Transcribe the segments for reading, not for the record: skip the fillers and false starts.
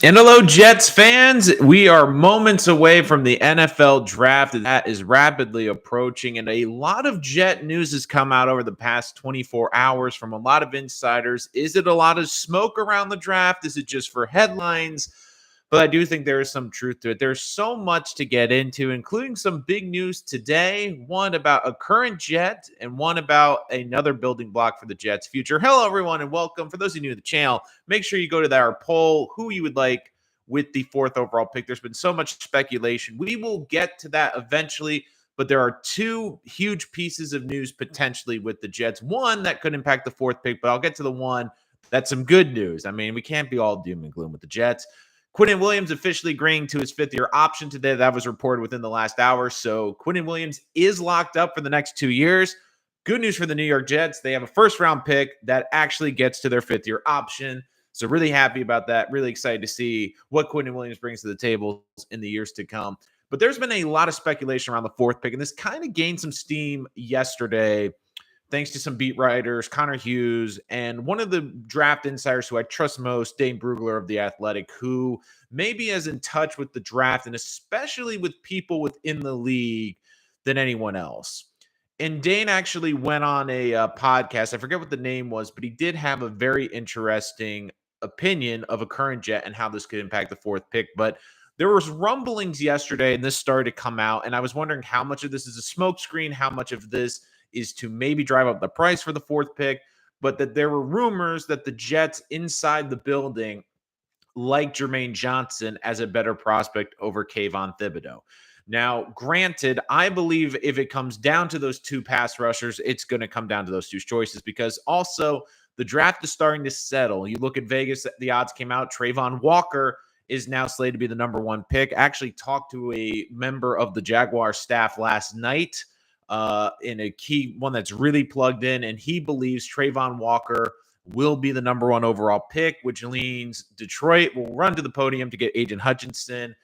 And hello, Jets fans. We are moments away from the NFL draft that is rapidly approaching, and a lot of Jet news has come out over the past 24 hours from a lot of insiders. Is it a lot of smoke around the draft? Is it just for headlines? But I do think there is some truth to it. There's so much to get into, including some big news today. One about a current Jet and one about another building block for the Jets' future. Hello, everyone, and welcome. For those of you new to the channel, make sure you go to our poll, who you would like with the fourth overall pick. There's been so much speculation. We will get to that eventually, but there are two huge pieces of news potentially with the Jets. One that could impact the fourth pick, but I'll get to the one that's some good news. I mean, we can't be all doom and gloom with the Jets. Quinnen Williams officially agreeing to his fifth-year option today. That was reported within the last hour. So Quinnen Williams is locked up for the next 2 years. Good news for the New York Jets. They have a first-round pick that actually gets to their fifth-year option. So really happy about that. Really excited to see what Quinnen Williams brings to the table in the years to come. But there's been a lot of speculation around the fourth pick, and this kind of gained some steam yesterday thanks to some beat writers, Connor Hughes, and one of the draft insiders who I trust most, Dane Brugler of The Athletic, who maybe is in touch with the draft and especially with people within the league than anyone else. And Dane actually went on a podcast. I forget what the name was, but he did have a very interesting opinion of a current Jet and how this could impact the fourth pick. But there was rumblings yesterday, and this started to come out, and I was wondering how much of this is a smokescreen, how much of this is to maybe drive up the price for the fourth pick, but that there were rumors that the Jets inside the building like Jermaine Johnson as a better prospect over Kayvon Thibodeau. Now, granted, I believe if it comes down to those two pass rushers, it's going to come down to those two choices because also the draft is starting to settle. You look at Vegas, the odds came out. Trayvon Walker is now slated to be the number one pick. I actually talked to a member of the Jaguar staff last night in a key one that's really plugged in, and he believes Trayvon Walker will be the number one overall pick, which leans Detroit will run to the podium to get Aiden Hutchinson.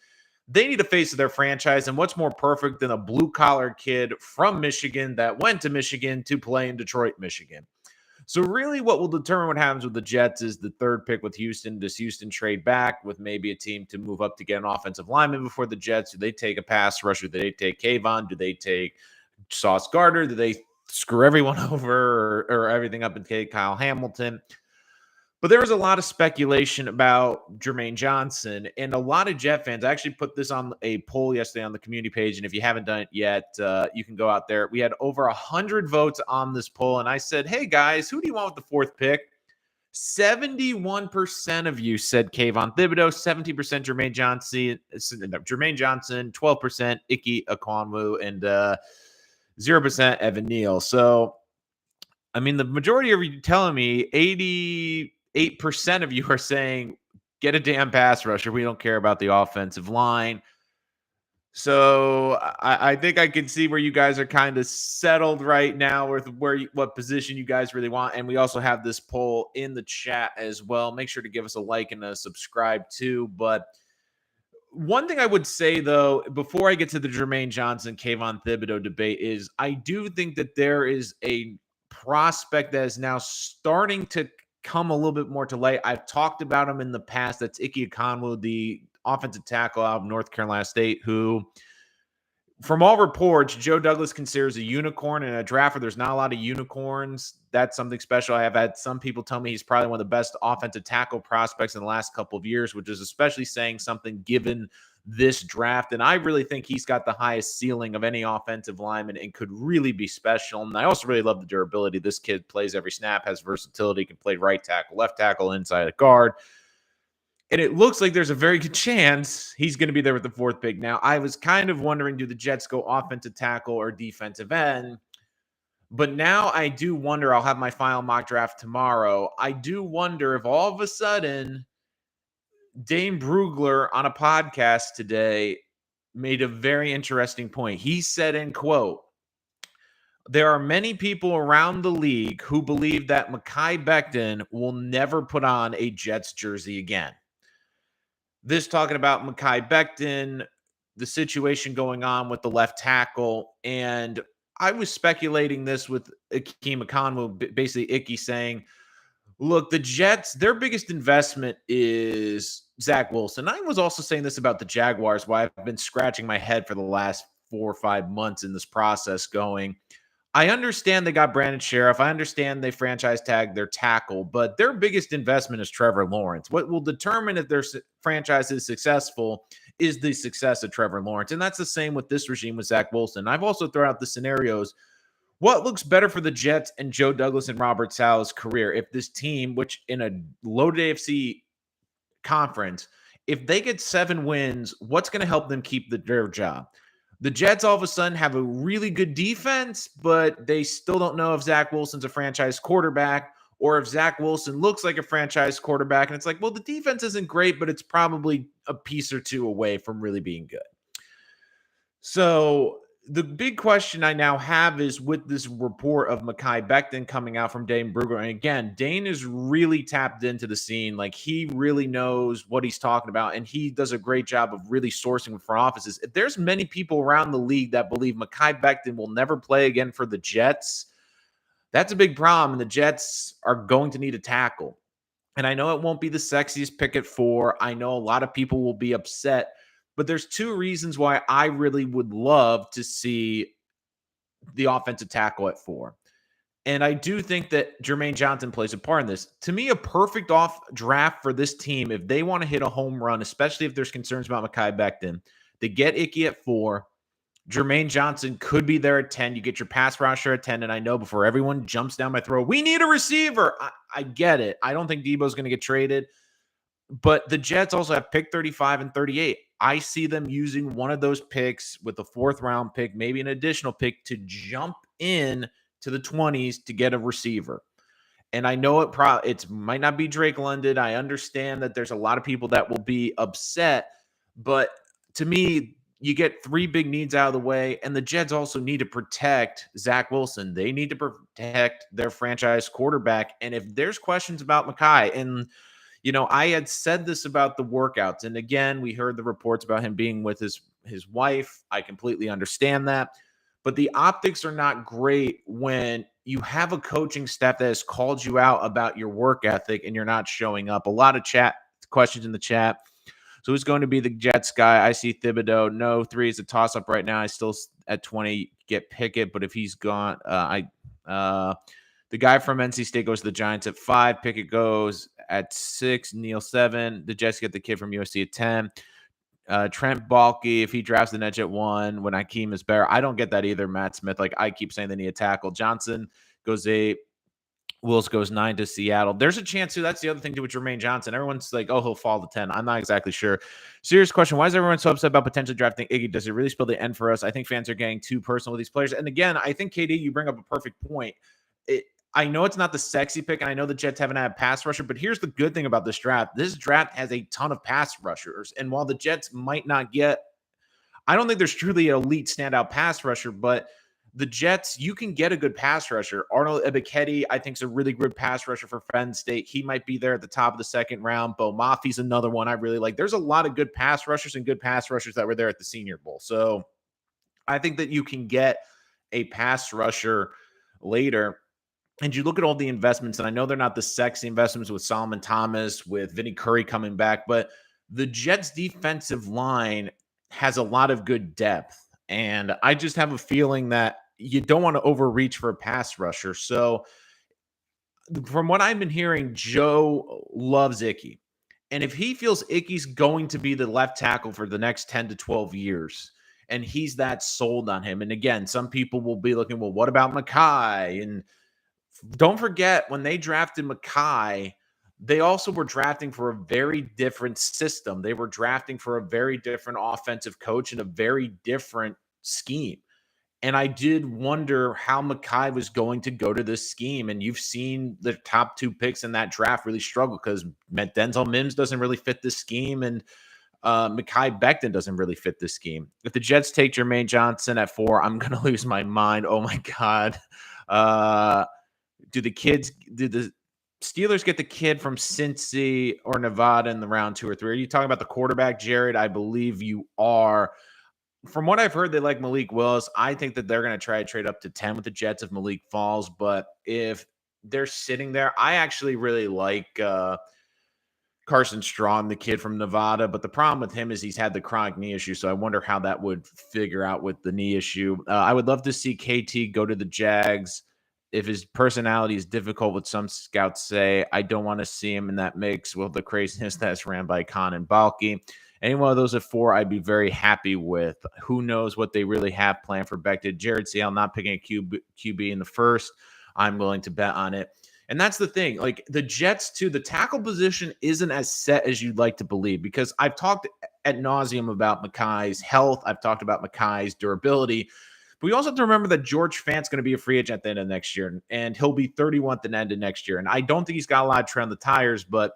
They need a face of their franchise, and what's more perfect than a blue-collar kid from Michigan that went to Michigan to play in Detroit, Michigan. So really what will determine what happens with the Jets is the third pick with Houston. Does Houston trade back with maybe a team to move up to get an offensive lineman before the Jets? Do they take a pass rusher? Do they take Kayvon? Do they take Sauce Gardner? Do they screw everyone over or everything up and take Kyle Hamilton? But there was a lot of speculation about Jermaine Johnson, and a lot of Jet fans. I actually put this on a poll yesterday on the community page, and if you haven't done it yet, you can go out there. We had over 100 votes on this poll, and I said, hey, guys, who do you want with the fourth pick? 71% of you said Kayvon Thibodeau, 17% Jermaine Johnson, 12% Ike Ekwonu, and 0% Evan Neal. So, I mean, the majority of you telling me 88% of you are saying, get a damn pass rusher. We don't care about the offensive line. So I think I can see where you guys are kind of settled right now with what position you guys really want. And we also have this poll in the chat as well. Make sure to give us a like and a subscribe too. But one thing I would say, though, before I get to the Jermaine Johnson, Kayvon Thibodeau debate is I do think that there is a prospect that is now starting to come a little bit more to light. I've talked about him in the past. That's Ike Ekwonu, the offensive tackle out of North Carolina State, who, from all reports, Joe Douglas considers a unicorn in a draft where there's not a lot of unicorns. That's something special. I have had some people tell me he's probably one of the best offensive tackle prospects in the last couple of years, which is especially saying something given this draft. And I really think he's got the highest ceiling of any offensive lineman and could really be special. And I also really love the durability. This kid plays every snap, has versatility, can play right tackle, left tackle, inside a guard. And it looks like there's a very good chance he's going to be there with the fourth pick. Now, I was kind of wondering, do the Jets go offensive tackle or defensive end? But now I do wonder, I'll have my final mock draft tomorrow. I do wonder if all of a sudden Dane Brugler on a podcast today made a very interesting point. He said, in quote, there are many people around the league who believe that Mekhi Becton will never put on a Jets jersey again. This talking about Mekhi Becton, the situation going on with the left tackle. And I was speculating this with Akeem Ekwonu, basically Icky saying, look, the Jets, their biggest investment is Zach Wilson. I was also saying this about the Jaguars, why I've been scratching my head for the last 4 or 5 months in this process going, I understand they got Brandon Sheriff. I understand they franchise tagged their tackle, but their biggest investment is Trevor Lawrence. What will determine if their franchise is successful is the success of Trevor Lawrence. And that's the same with this regime with Zach Wilson. I've also thrown out the scenarios. What looks better for the Jets and Joe Douglas and Robert Saleh's career if this team, which in a loaded AFC conference, if they get 7 wins, what's going to help them keep their job? The Jets all of a sudden have a really good defense, but they still don't know if Zach Wilson's a franchise quarterback or if Zach Wilson looks like a franchise quarterback. And it's like, well, the defense isn't great, but it's probably a piece or two away from really being good. So the big question I now have is with this report of Mekhi Becton coming out from Dane Brugler. And again, Dane is really tapped into the scene. Like, he really knows what he's talking about, and he does a great job of really sourcing with front offices. If there's many people around the league that believe Mekhi Becton will never play again for the Jets, that's a big problem. And the Jets are going to need a tackle. And I know it won't be the sexiest pick at 4. I know a lot of people will be upset. But there's 2 reasons why I really would love to see the offensive tackle at 4. And I do think that Jermaine Johnson plays a part in this. To me, a perfect off draft for this team, if they want to hit a home run, especially if there's concerns about Mekhi Becton, they get Icky at 4. Jermaine Johnson could be there at 10. You get your pass rusher at 10. And I know before everyone jumps down my throat, we need a receiver. I get it. I don't think Debo's going to get traded. But the Jets also have pick 35 and 38. I see them using one of those picks with the 4th round pick, maybe an additional pick, to jump in to the 20s to get a receiver. And I know it might not be Drake London. I understand that there's a lot of people that will be upset. But to me, you get 3 big needs out of the way. And the Jets also need to protect Zach Wilson. They need to protect their franchise quarterback. And if there's questions about Mekhi, and I had said this about the workouts. And again, we heard the reports about him being with his wife. I completely understand that. But the optics are not great when you have a coaching staff that has called you out about your work ethic and you're not showing up. A lot of questions in the chat. So who's going to be the Jets guy? I see Thibodeau. No, 3 is a toss-up right now. I still at 20 get Pickett, but if he's gone, the guy from NC State goes to the Giants at 5. Pickett goes at 6. Neal 7. The Jets get the kid from USC at 10. Trent Baalke, if he drafts the Nets at 1, when Akeem is better. I don't get that either, Matt Smith. Like, I keep saying they need a tackle. Johnson goes 8. Wills goes 9 to Seattle. There's a chance, too. That's the other thing, too, with Jermaine Johnson. Everyone's like, oh, he'll fall to 10. I'm not exactly sure. Serious question. Why is everyone so upset about potentially drafting Iggy? Does it really spill the end for us? I think fans are getting too personal with these players. And again, I think, KD, you bring up a perfect point. I know it's not the sexy pick, and I know the Jets haven't had a pass rusher, but here's the good thing about this draft. This draft has a ton of pass rushers, and while the Jets might not get – I don't think there's truly an elite standout pass rusher, but the Jets, you can get a good pass rusher. Arnold Ebiketie, I think, is a really good pass rusher for Penn State. He might be there at the top of the 2nd round. Bo Mafi's another one I really like. There's a lot of good pass rushers and good pass rushers that were there at the Senior Bowl. So I think that you can get a pass rusher later. And you look at all the investments, and I know they're not the sexy investments with Solomon Thomas, with Vinny Curry coming back, but the Jets' defensive line has a lot of good depth. And I just have a feeling that you don't want to overreach for a pass rusher. So from what I've been hearing, Joe loves Icky. And if he feels Icky's going to be the left tackle for the next 10 to 12 years, and he's that sold on him. And again, some people will be looking, well, what about Mekhi? And don't forget, when they drafted Mekhi, they also were drafting for a very different system. They were drafting for a very different offensive coach and a very different scheme. And I did wonder how Mekhi was going to go to this scheme. And you've seen the top 2 picks in that draft really struggle because Denzel Mims doesn't really fit this scheme, and Mekhi Becton doesn't really fit this scheme. If the Jets take Jermaine Johnson at 4, I'm going to lose my mind. Oh, my God. Do the Steelers get the kid from Cincy or Nevada in the round 2 or 3? Are you talking about the quarterback, Jared? I believe you are. From what I've heard, they like Malik Willis. I think that they're going to try to trade up to 10 with the Jets if Malik falls. But if they're sitting there, I actually really like Carson Strong, the kid from Nevada. But the problem with him is he's had the chronic knee issue. So I wonder how that would figure out with the knee issue. I would love to see KT go to the Jags. If his personality is difficult, what some scouts say, I don't want to see him in that mix with the craziness that's ran by Khan and Balky. Any one of those at 4, I'd be very happy with. Who knows what they really have planned for Becton. Jared Seale not picking a QB in the first. I'm willing to bet on it. And that's the thing. Like the Jets, too, the tackle position isn't as set as you'd like to believe, because I've talked ad nauseum about Mekhi's health. I've talked about Mekhi's durability. But we also have to remember that George Fant's going to be a free agent at the end of next year, and he'll be 31 at the end of next year. And I don't think he's got a lot of tread on the tires, but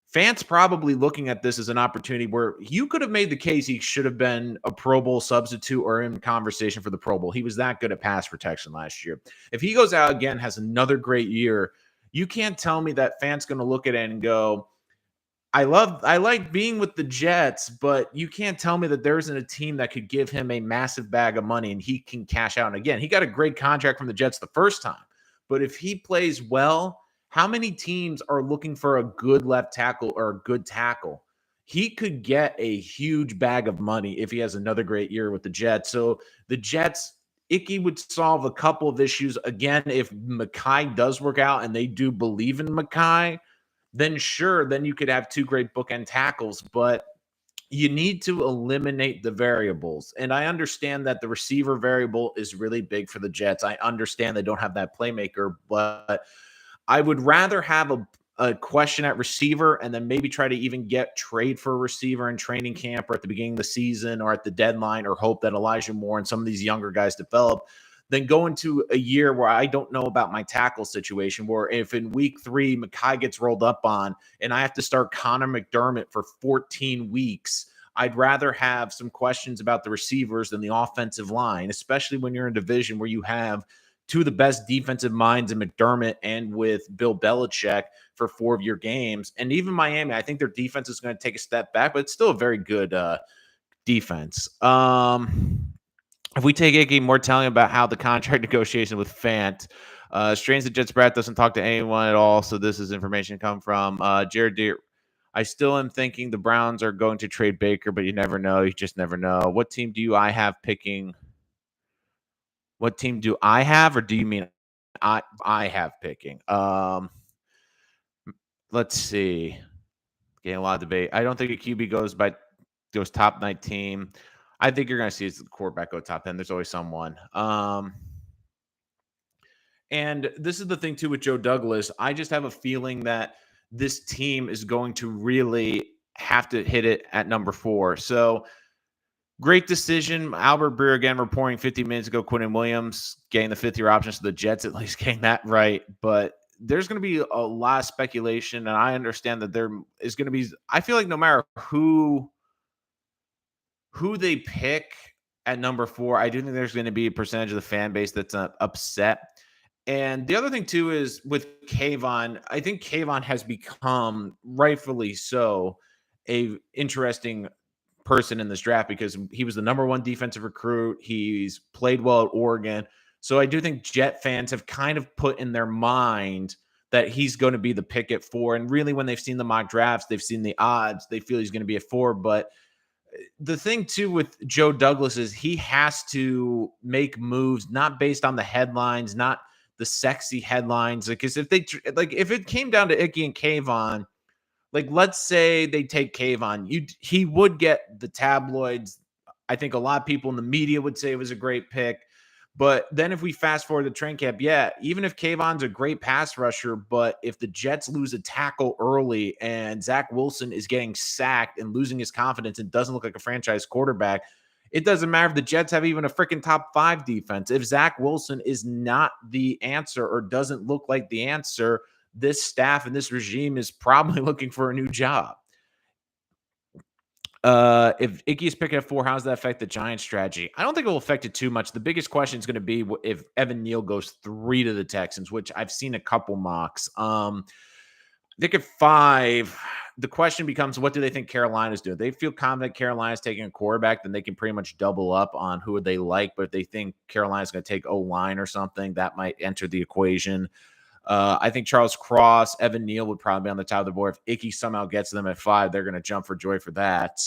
Fant's probably looking at this as an opportunity where you could have made the case he should have been a Pro Bowl substitute or in conversation for the Pro Bowl. He was that good at pass protection last year. If he goes out again, has another great year, you can't tell me that Fant's going to look at it and go, I like being with the Jets, but you can't tell me that there isn't a team that could give him a massive bag of money and he can cash out. And again, he got a great contract from the Jets the first time. But if he plays well, how many teams are looking for a good left tackle or a good tackle? He could get a huge bag of money if he has another great year with the Jets. So the Jets, Icky would solve a couple of issues. Again, if Mekhi does work out and they do believe in Mekhi, then sure, then you could have 2 great bookend tackles. But you need to eliminate the variables. And I understand that the receiver variable is really big for the Jets. I understand they don't have that playmaker, but I would rather have a question at receiver and then maybe try to even trade for a receiver in training camp or at the beginning of the season or at the deadline, or hope that Elijah Moore and some of these younger guys develop, than go into a year where I don't know about my tackle situation, where if in week 3 Mekhi gets rolled up on and I have to start Connor McDermott for 14 weeks. I'd rather have some questions about the receivers than the offensive line, especially when you're in a division where you have 2 of the best defensive minds in McDermott and with Bill Belichick for 4 of your games. And even Miami, I think their defense is going to take a step back, but it's still a very good defense. If we take Iggy, more telling about how the contract negotiation with Fant. Strange that Jets Brad doesn't talk to anyone at all, so this is information come from Jared Deere. I still am thinking the Browns are going to trade Baker, but you never know. You just never know. What team do I have picking? What team do I have, or do you mean I have picking? Let's see. Getting a lot of debate. I don't think a QB goes top 19. I think you're going to see the quarterback go top 10. There's always someone. And this is the thing, too, with Joe Douglas. I just have a feeling that this team is going to really have to hit it at number 4. So great decision. Albert Breer, again, reporting 50 minutes ago, Quinnen Williams getting the 5th-year option to the Jets, at least getting that right. But there's going to be a lot of speculation, and I understand that there is going to be – I feel like no matter who they pick at number 4, I do think there's going to be a percentage of the fan base that's upset. And the other thing, too, is with Kayvon, I think Kayvon has become, rightfully so, a interesting person in this draft because he was the number 1 defensive recruit. He's played well at Oregon. So I do think Jet fans have kind of put in their mind that he's going to be the pick at 4. And really, when they've seen the mock drafts, they've seen the odds, they feel he's going to be at 4. But the thing, too, with Joe Douglas is he has to make moves not based on the headlines, not the sexy headlines. Because if it came down to Icky and Kayvon, let's say they take Kayvon, he would get the tabloids. I think a lot of people in the media would say it was a great pick. But then if we fast forward to training camp, even if Kayvon's a great pass rusher, but if the Jets lose a tackle early and Zach Wilson is getting sacked and losing his confidence and doesn't look like a franchise quarterback, it doesn't matter if the Jets have even a freaking top 5 defense. If Zach Wilson is not the answer or doesn't look like the answer, this staff and this regime is probably looking for a new job. If Icky is picking at 4, how does that affect the Giants strategy? I don't think it will affect it too much. The biggest question is going to be if Evan Neal goes 3 to the Texans, which I've seen a couple mocks. I think at 5, the question becomes, what do they think Carolina's doing? They feel confident Carolina's taking a quarterback, then they can pretty much double up on who they like. But if they think Carolina's going to take O-line or something, that might enter the equation. I think Charles Cross, Evan Neal would probably be on the top of the board. If Icky somehow gets them at 5, they're going to jump for joy for that.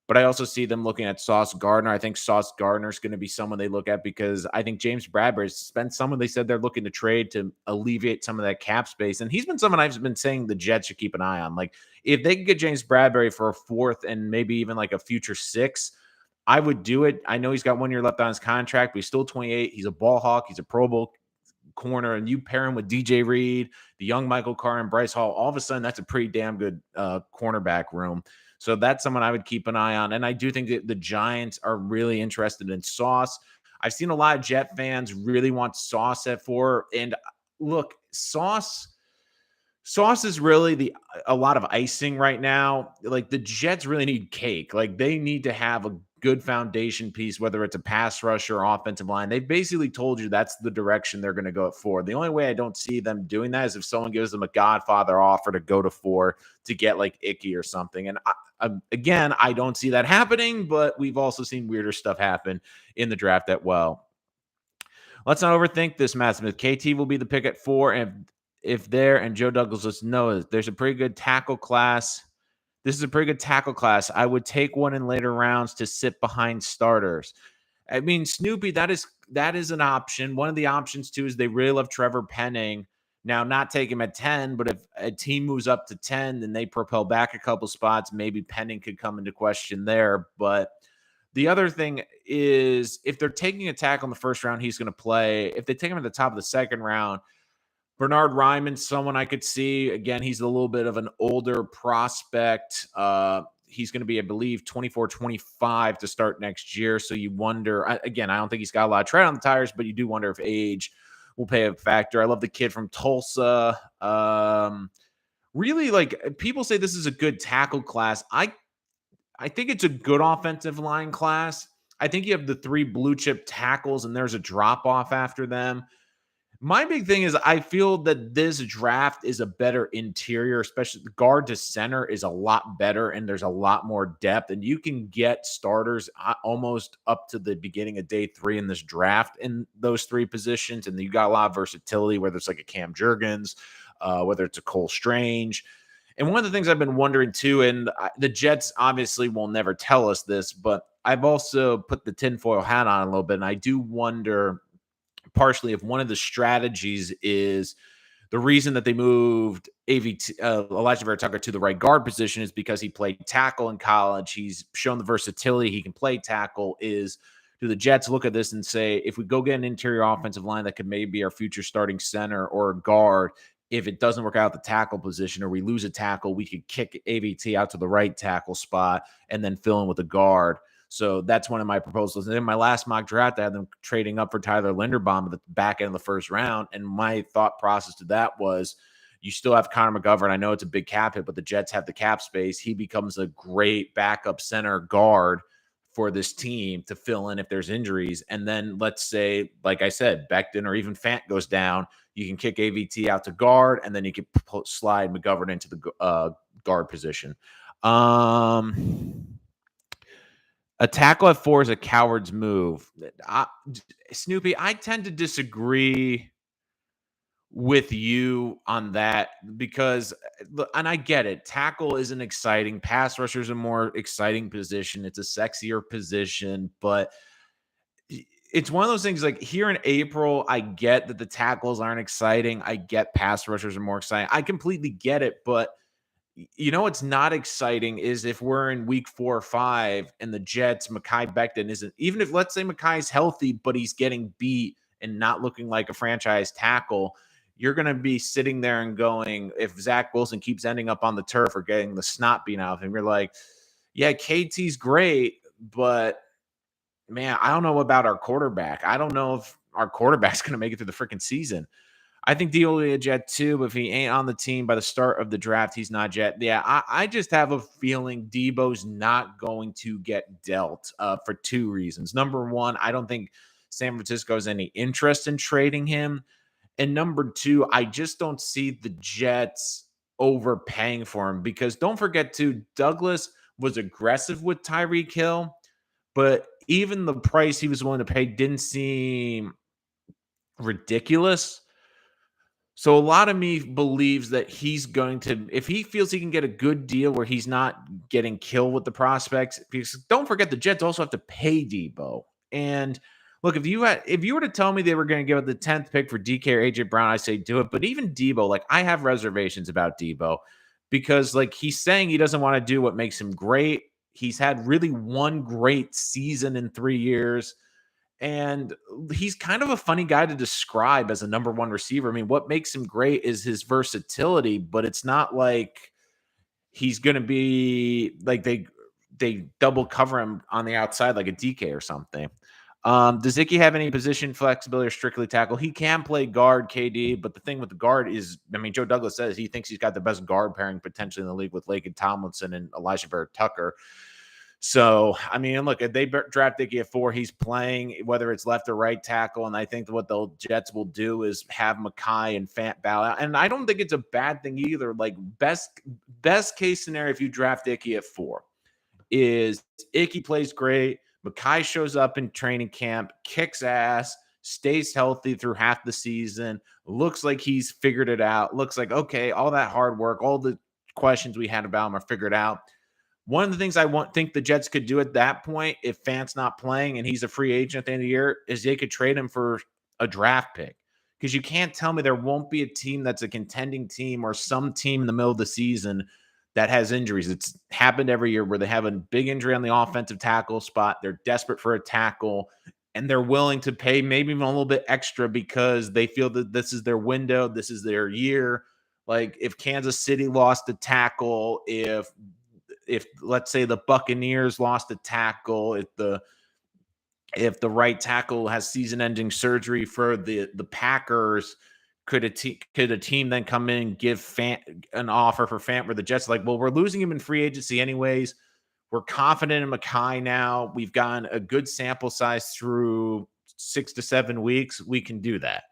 But I also see them looking at Sauce Gardner. I think Sauce Gardner is going to be someone they look at because I think James Bradbury's spent someone they said they're looking to trade to alleviate some of that cap space. And he's been someone I've been saying the Jets should keep an eye on. Like, if they could get James Bradbury for a 4th and maybe even like a future 6, I would do it. I know he's got 1 year left on his contract, but he's still 28. He's a ball hawk. He's a Pro Bowl corner, and you pair him with DJ Reed, the young Michael Carr, and Bryce Hall. All of a sudden, that's a pretty damn good cornerback room. So that's someone I would keep an eye on. And I do think that the Giants are really interested in Sauce. I've seen a lot of Jet fans really want Sauce at 4. And look, Sauce is really a lot of icing right now. Like, the Jets really need cake. Like, they need to have a good foundation piece, whether it's a pass rush or offensive line. They've basically told you that's the direction they're going to go at 4. The only way I don't see them doing that is if someone gives them a Godfather offer to go to 4 to get like Icky or something. And again, I don't see that happening, but we've also seen weirder stuff happen in the draft at well. Let's not overthink this, Matt Smith. KT will be the pick at 4, and if there, and Joe Douglas lets know there's a pretty good tackle class. This is a pretty good tackle class. I would take one in later rounds to sit behind starters. I mean, Snoopy, that is an option. One of the options, too, is they really love Trevor Penning. Now, not take him at 10, but if a team moves up to 10, then they propel back a couple spots. Maybe Penning could come into question there. But the other thing is, if they're taking a tackle in the first round, he's going to play. If they take him at the top of the second round, Bernard Ryman's someone I could see. Again, he's a little bit of an older prospect. He's going to be, I believe, 24, 25 to start next year. So you wonder, again, I don't think he's got a lot of tread on the tires, but you do wonder if age will play a factor. I love the kid from Tulsa. Really, like, people say this is a good tackle class. I think it's a good offensive line class. I think you have the 3 blue chip tackles, and there's a drop off after them. My big thing is I feel that this draft is a better interior, especially the guard to center is a lot better, and there's a lot more depth, and you can get starters almost up to the beginning of day 3 in this draft in those 3 positions, and you got a lot of versatility, whether it's like a Cam Jurgens, whether it's a Cole Strange. And one of the things I've been wondering too, and the Jets obviously will never tell us this, but I've also put the tinfoil hat on a little bit, and I do wonder partially if one of the strategies is the reason that they moved Elijah Vera Tucker to the right guard position is because he played tackle in college. He's shown the versatility. He can play tackle. Do the Jets look at this and say, if we go get an interior offensive line that could maybe be our future starting center or guard, if it doesn't work out the tackle position or we lose a tackle, we could kick AVT out to the right tackle spot and then fill in with a guard. So that's one of my proposals. And in my last mock draft, I had them trading up for Tyler Linderbaum at the back end of the first round. And my thought process to that was, you still have Connor McGovern. I know it's a big cap hit, but the Jets have the cap space. He becomes a great backup center guard for this team to fill in if there's injuries. And then let's say, like I said, Becton or even Fant goes down, you can kick AVT out to guard, and then you can slide McGovern into the guard position. A tackle at 4 is a coward's move. Snoopy, I tend to disagree with you on that because, and I get it, tackle isn't exciting. Pass rusher is a more exciting position. It's a sexier position, but it's one of those things like here in April, I get that the tackles aren't exciting. I get pass rushers are more exciting. I completely get it, but you know what's not exciting is if we're in week 4 or 5 and the Jets, Mekhi Becton isn't, even if let's say Mekhi's healthy, but he's getting beat and not looking like a franchise tackle, you're going to be sitting there and going, if Zach Wilson keeps ending up on the turf or getting the snot beat out of him, you're like, yeah, KT's great, but man, I don't know about our quarterback. I don't know if our quarterback's going to make it through the freaking season. I think Deolia Jet too, but if he ain't on the team by the start of the draft, he's not Jet. Yeah, I just have a feeling Debo's not going to get dealt for 2 reasons. Number one, I don't think San Francisco has any interest in trading him. And number 2, I just don't see the Jets overpaying for him because don't forget too, Douglas was aggressive with Tyreek Hill, but even the price he was willing to pay didn't seem ridiculous. So a lot of me believes that he's going to, if he feels he can get a good deal where he's not getting killed with the prospects, because don't forget the Jets also have to pay Debo. And look, if you were to tell me they were going to give up the 10th pick for DK or AJ Brown, I say do it. But even Debo, like I have reservations about Debo because like he's saying he doesn't want to do what makes him great. He's had really one great season in 3 years. And he's kind of a funny guy to describe as a number one receiver. I mean, what makes him great is his versatility, but it's not like he's going to be like they double cover him on the outside like a DK or something. Does Icky have any position flexibility or strictly tackle? He can play guard, KD, but the thing with the guard is, I mean, Joe Douglas says he thinks he's got the best guard pairing potentially in the league with Laken Tomlinson and Elijah Barrett Tucker. So, I mean, look, if they draft Icky at 4, he's playing, whether it's left or right tackle. And I think what the Jets will do is have Mekhi and Fant bow out. And I don't think it's a bad thing either. Like, best case scenario, if you draft Icky at 4, is Icky plays great. Mekhi shows up in training camp, kicks ass, stays healthy through half the season, looks like he's figured it out. Looks like, okay, all that hard work, all the questions we had about him are figured out. One of the things I think the Jets could do at that point, if Fant's not playing and he's a free agent at the end of the year, is they could trade him for a draft pick. Because you can't tell me there won't be a team that's a contending team or some team in the middle of the season that has injuries. It's happened every year where they have a big injury on the offensive tackle spot. They're desperate for a tackle, and they're willing to pay maybe even a little bit extra because they feel that this is their window, this is their year. Like if Kansas City lost a tackle, if let's say the Buccaneers lost a tackle, if the right tackle has season-ending surgery for the Packers, could a team then come in and give Fant an offer for Fant where the Jets are like, well, we're losing him in free agency anyways. We're confident in Mekhi now. We've gotten a good sample size through 6 to 7 weeks. We can do that.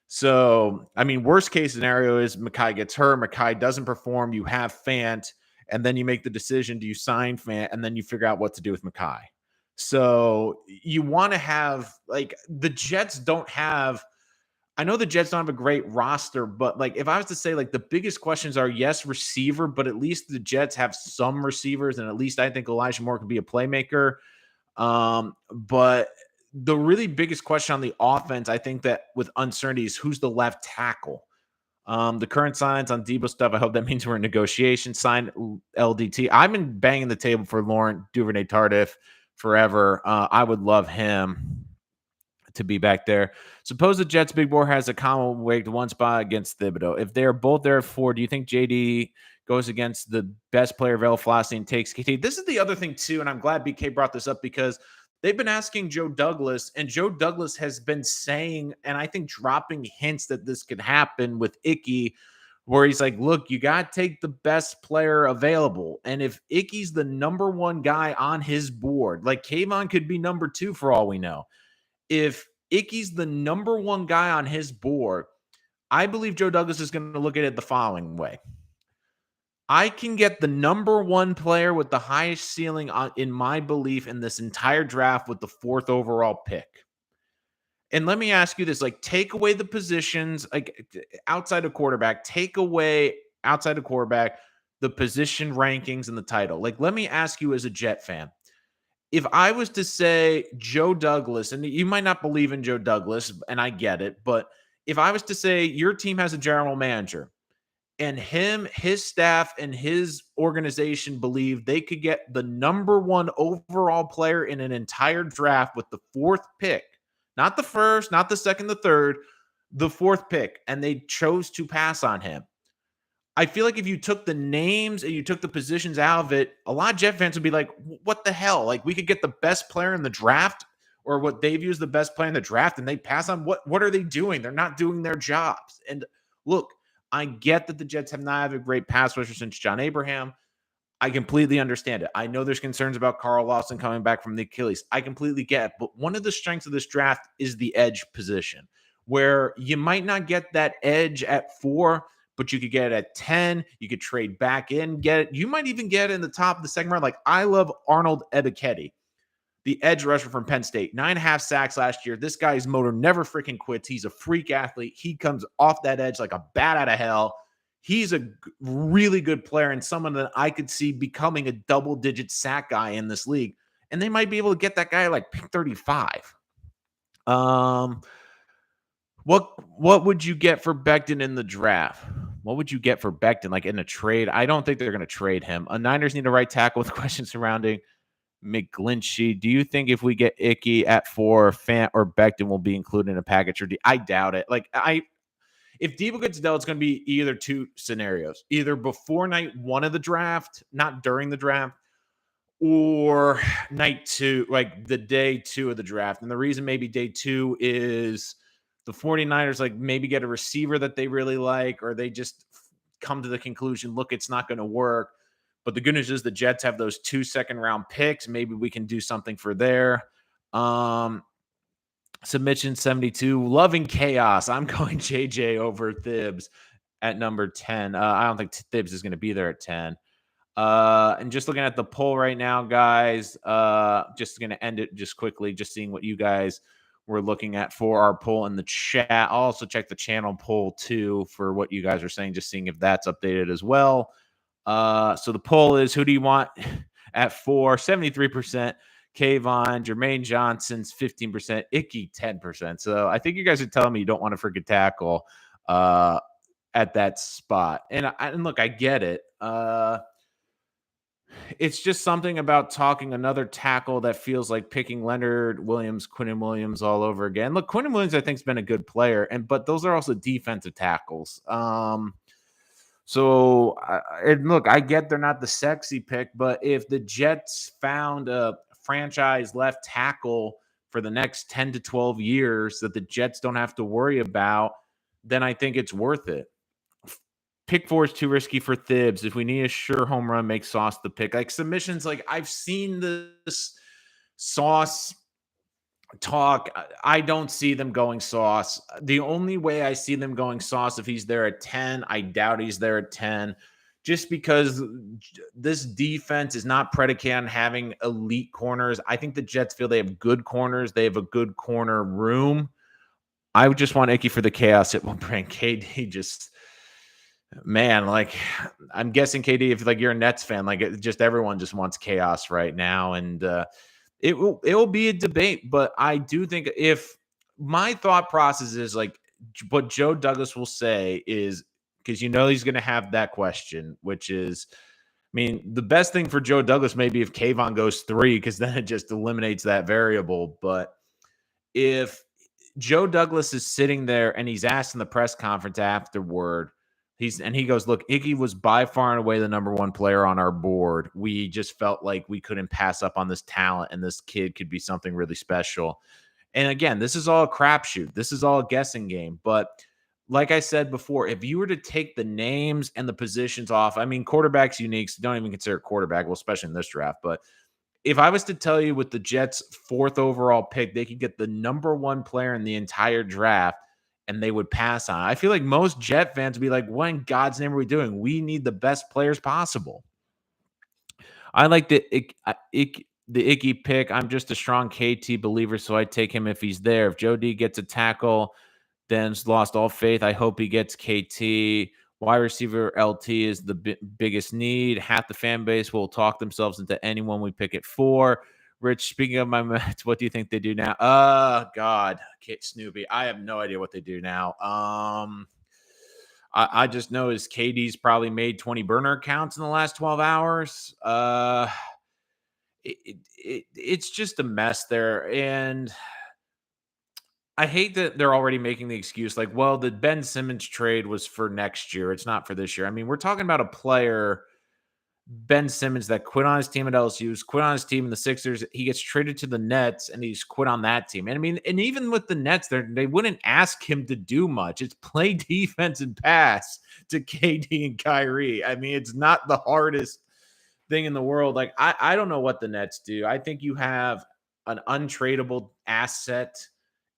So, I mean, worst case scenario is Mekhi gets hurt. Mekhi doesn't perform. You have Fant. And then you make the decision, do you sign Fant? And then you figure out what to do with Mekhi. So you want to have, like, the Jets don't have, I know the Jets don't have a great roster, but like if I was to say like the biggest questions are yes, receiver, but at least the Jets have some receivers, and at least I think Elijah Moore could be a playmaker. But the really biggest question on the offense, I think that with uncertainty is who's the left tackle. The current signs on Debo stuff, I hope that means we're in negotiation. Sign LDT. I've been banging the table for Laurent Duvernay-Tardif forever. I would love him to be back there. Suppose the Jets big board has a common weight one spot against Thibodeau. If they're both there at 4, do you think JD goes against the best player available velocity and takes KT? This is the other thing too, and I'm glad BK brought this up because they've been asking Joe Douglas, and Joe Douglas has been saying, and I think dropping hints that this could happen with Icky, where he's like, look, you got to take the best player available. And if Icky's the number one guy on his board, like Kayvon could be number 2 for all we know. If Icky's the number one guy on his board, I believe Joe Douglas is going to look at it the following way. I can get the number one player with the highest ceiling in my belief in this entire draft with the 4th overall pick. And let me ask you this, like take away the positions, like outside of quarterback, take away outside of quarterback, the position rankings and the title. Like, let me ask you as a Jet fan, if I was to say Joe Douglas, and you might not believe in Joe Douglas, and I get it, but if I was to say your team has a general manager and his staff, and his organization believe they could get the number one overall player in an entire draft with the 4th pick, not the 1st, not the 2nd, the 3rd, the 4th pick, and they chose to pass on him. I feel like if you took the names and you took the positions out of it, a lot of Jet fans would be like, what the hell? Like, we could get the best player in the draft, or what they view as the best player in the draft, and they pass on. What are they doing? They're not doing their jobs. And look, I get that the Jets have not had a great pass rusher since John Abraham. I completely understand it. I know there's concerns about Carl Lawson coming back from the Achilles. I completely get it. But one of the strengths of this draft is the edge position, where you might not get that edge at 4, but you could get it at 10. You could trade back in, get it. You might even get it in the top of the second round. Like, I love Arnold Ebiketie. the edge rusher from Penn State, 9.5 sacks last year. This guy's motor never freaking quits. He's a freak athlete. He comes off that edge like a bat out of hell. He's a really good player and someone that I could see becoming a double-digit sack guy in this league. And they might be able to get that guy like pick 35. What would you get for Becton in the draft? What would you get for Becton, like in a trade? I don't think they're going to trade him. Niners need a right tackle with questions surrounding McGlinchey. Do you think if we get Icky at 4, Fant or Becton will be included in a package? Or I doubt it. If Debo gets dealt, it's going to be either two scenarios: either before night 1 of the draft, not during the draft, or night 2, like the day 2 of the draft. And the reason maybe day 2 is the 49ers like maybe get a receiver that they really like, or they just come to the conclusion, look, it's not going to work. But the good news is the Jets have those 2 second-round picks. Maybe we can do something for there. Submission 72, loving chaos. I'm going JJ over Thibs at number 10. I don't think Thibs is going to be there at 10. And just looking at the poll right now, guys, just going to end it just quickly, just seeing what you guys were looking at for our poll in the chat. I'll also check the channel poll too for what you guys are saying, just seeing if that's updated as well. So the poll is, who do you want at 4? 73%. Kayvon, Jermaine Johnson's 15%, Icky 10%. So I think you guys are telling me you don't want to freaking tackle at that spot. And look, I get it. It's just something about talking another tackle that feels like picking Leonard Williams, Quinnen Williams all over again. Look, Quinnen Williams, I think, has been a good player, but those are also defensive tackles. So look, I get they're not the sexy pick, but if the Jets found a franchise left tackle for the next 10 to 12 years that the Jets don't have to worry about, then I think it's worth it. Pick 4 is too risky for Thibs. If we need a sure home run, make Sauce the pick. Like submissions, like I've seen this Sauce talk. I don't see them going Sauce. The only way I see them going Sauce if he's there at 10, I doubt he's there at 10, just because this defense is not predicated on having elite corners. I think the Jets feel they have good corners. They have a good corner room. I would just want Icky for the chaos. It will bring KD just... Man, like I'm guessing KD, if like you're a Nets fan, like just everyone just wants chaos right now, and it will be a debate. But I do think if my thought process is like what Joe Douglas will say is, because he's going to have that question, which is, I mean, the best thing for Joe Douglas maybe if Kayvon goes 3, because then it just eliminates that variable. But if Joe Douglas is sitting there and he's asked in the press conference afterward, he goes, look, Iggy was by far and away the number 1 player on our board. We just felt like we couldn't pass up on this talent, and this kid could be something really special. And again, this is all a crapshoot. This is all a guessing game. But like I said before, if you were to take the names and the positions off, I mean, quarterback's unique, so don't even consider quarterback, well, especially in this draft. But if I was to tell you with the Jets' 4th overall pick, they could get the number 1 player in the entire draft, and they would pass on. I feel like most Jet fans would be like, what in God's name are we doing? We need the best players possible. I like the Icky pick. I'm just a strong KT believer, so I take him if he's there. If Joe D gets a tackle, then's lost all faith. I hope he gets KT. Wide receiver LT is the biggest need. Half the fan base will talk themselves into anyone we pick at 4. Rich, speaking of my Mets, what do you think they do now? God, Snoopy. I have no idea what they do now. I just know is KD's probably made 20 burner accounts in the last 12 hours. It's just a mess there. And I hate that they're already making the excuse like, well, the Ben Simmons trade was for next year. It's not for this year. I mean, we're talking about a player, Ben Simmons, that quit on his team at LSU, quit on his team in the Sixers. He gets traded to the Nets, and he's quit on that team. And I mean, and even with the Nets, they wouldn't ask him to do much. It's play defense and pass to KD and Kyrie. I mean, it's not the hardest thing in the world. Like, I don't know what the Nets do. I think you have an untradeable asset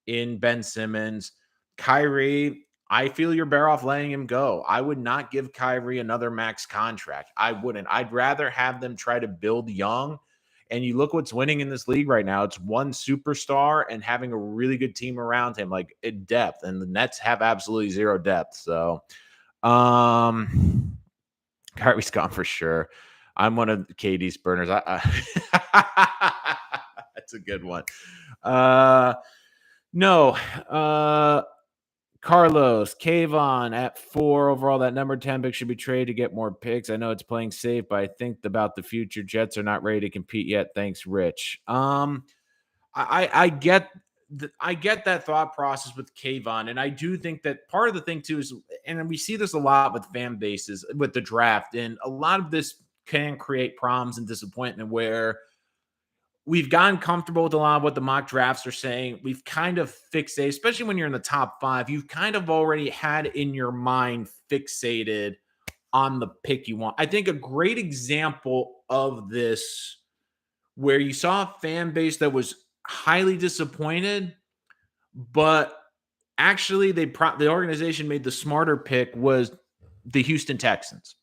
in Ben Simmons. Kyrie, I feel you're better off letting him go. I would not give Kyrie another max contract. I wouldn't. I'd rather have them try to build young. And you look what's winning in this league right now. It's one superstar and having a really good team around him, like in depth. And the Nets have absolutely zero depth. So, Kyrie's gone for sure. I'm one of KD's burners. That's a good one. No. Carlos, Kayvon at 4 overall. That number 10 pick should be traded to get more picks. I know it's playing safe, but I think about the future. Jets are not ready to compete yet. Thanks, Rich. I get I get that thought process with Kayvon, and I do think that part of the thing too is, and we see this a lot with fan bases with the draft, and a lot of this can create problems and disappointment where we've gotten comfortable with a lot of what the mock drafts are saying. We've kind of fixated, especially when you're in the top 5, you've kind of already had in your mind fixated on the pick you want. I think a great example of this where you saw a fan base that was highly disappointed, but actually the organization made the smarter pick was the Houston Texans.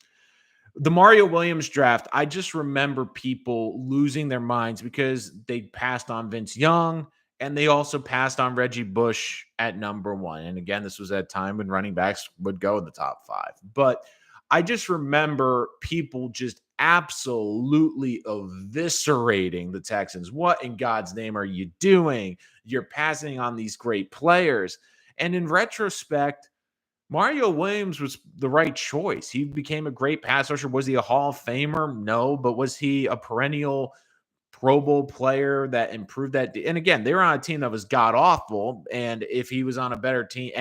The Mario Williams draft, I just remember people losing their minds because they passed on Vince Young and they also passed on Reggie Bush at number 1. And again, this was at a time when running backs would go in the top 5. But I just remember people just absolutely eviscerating the Texans. What in God's name are you doing? You're passing on these great players. And in retrospect, Mario Williams was the right choice. He became a great pass rusher. Was he a Hall of Famer? No, but was he a perennial Pro Bowl player that improved that? And again, they were on a team that was god awful. And if he was on a better team,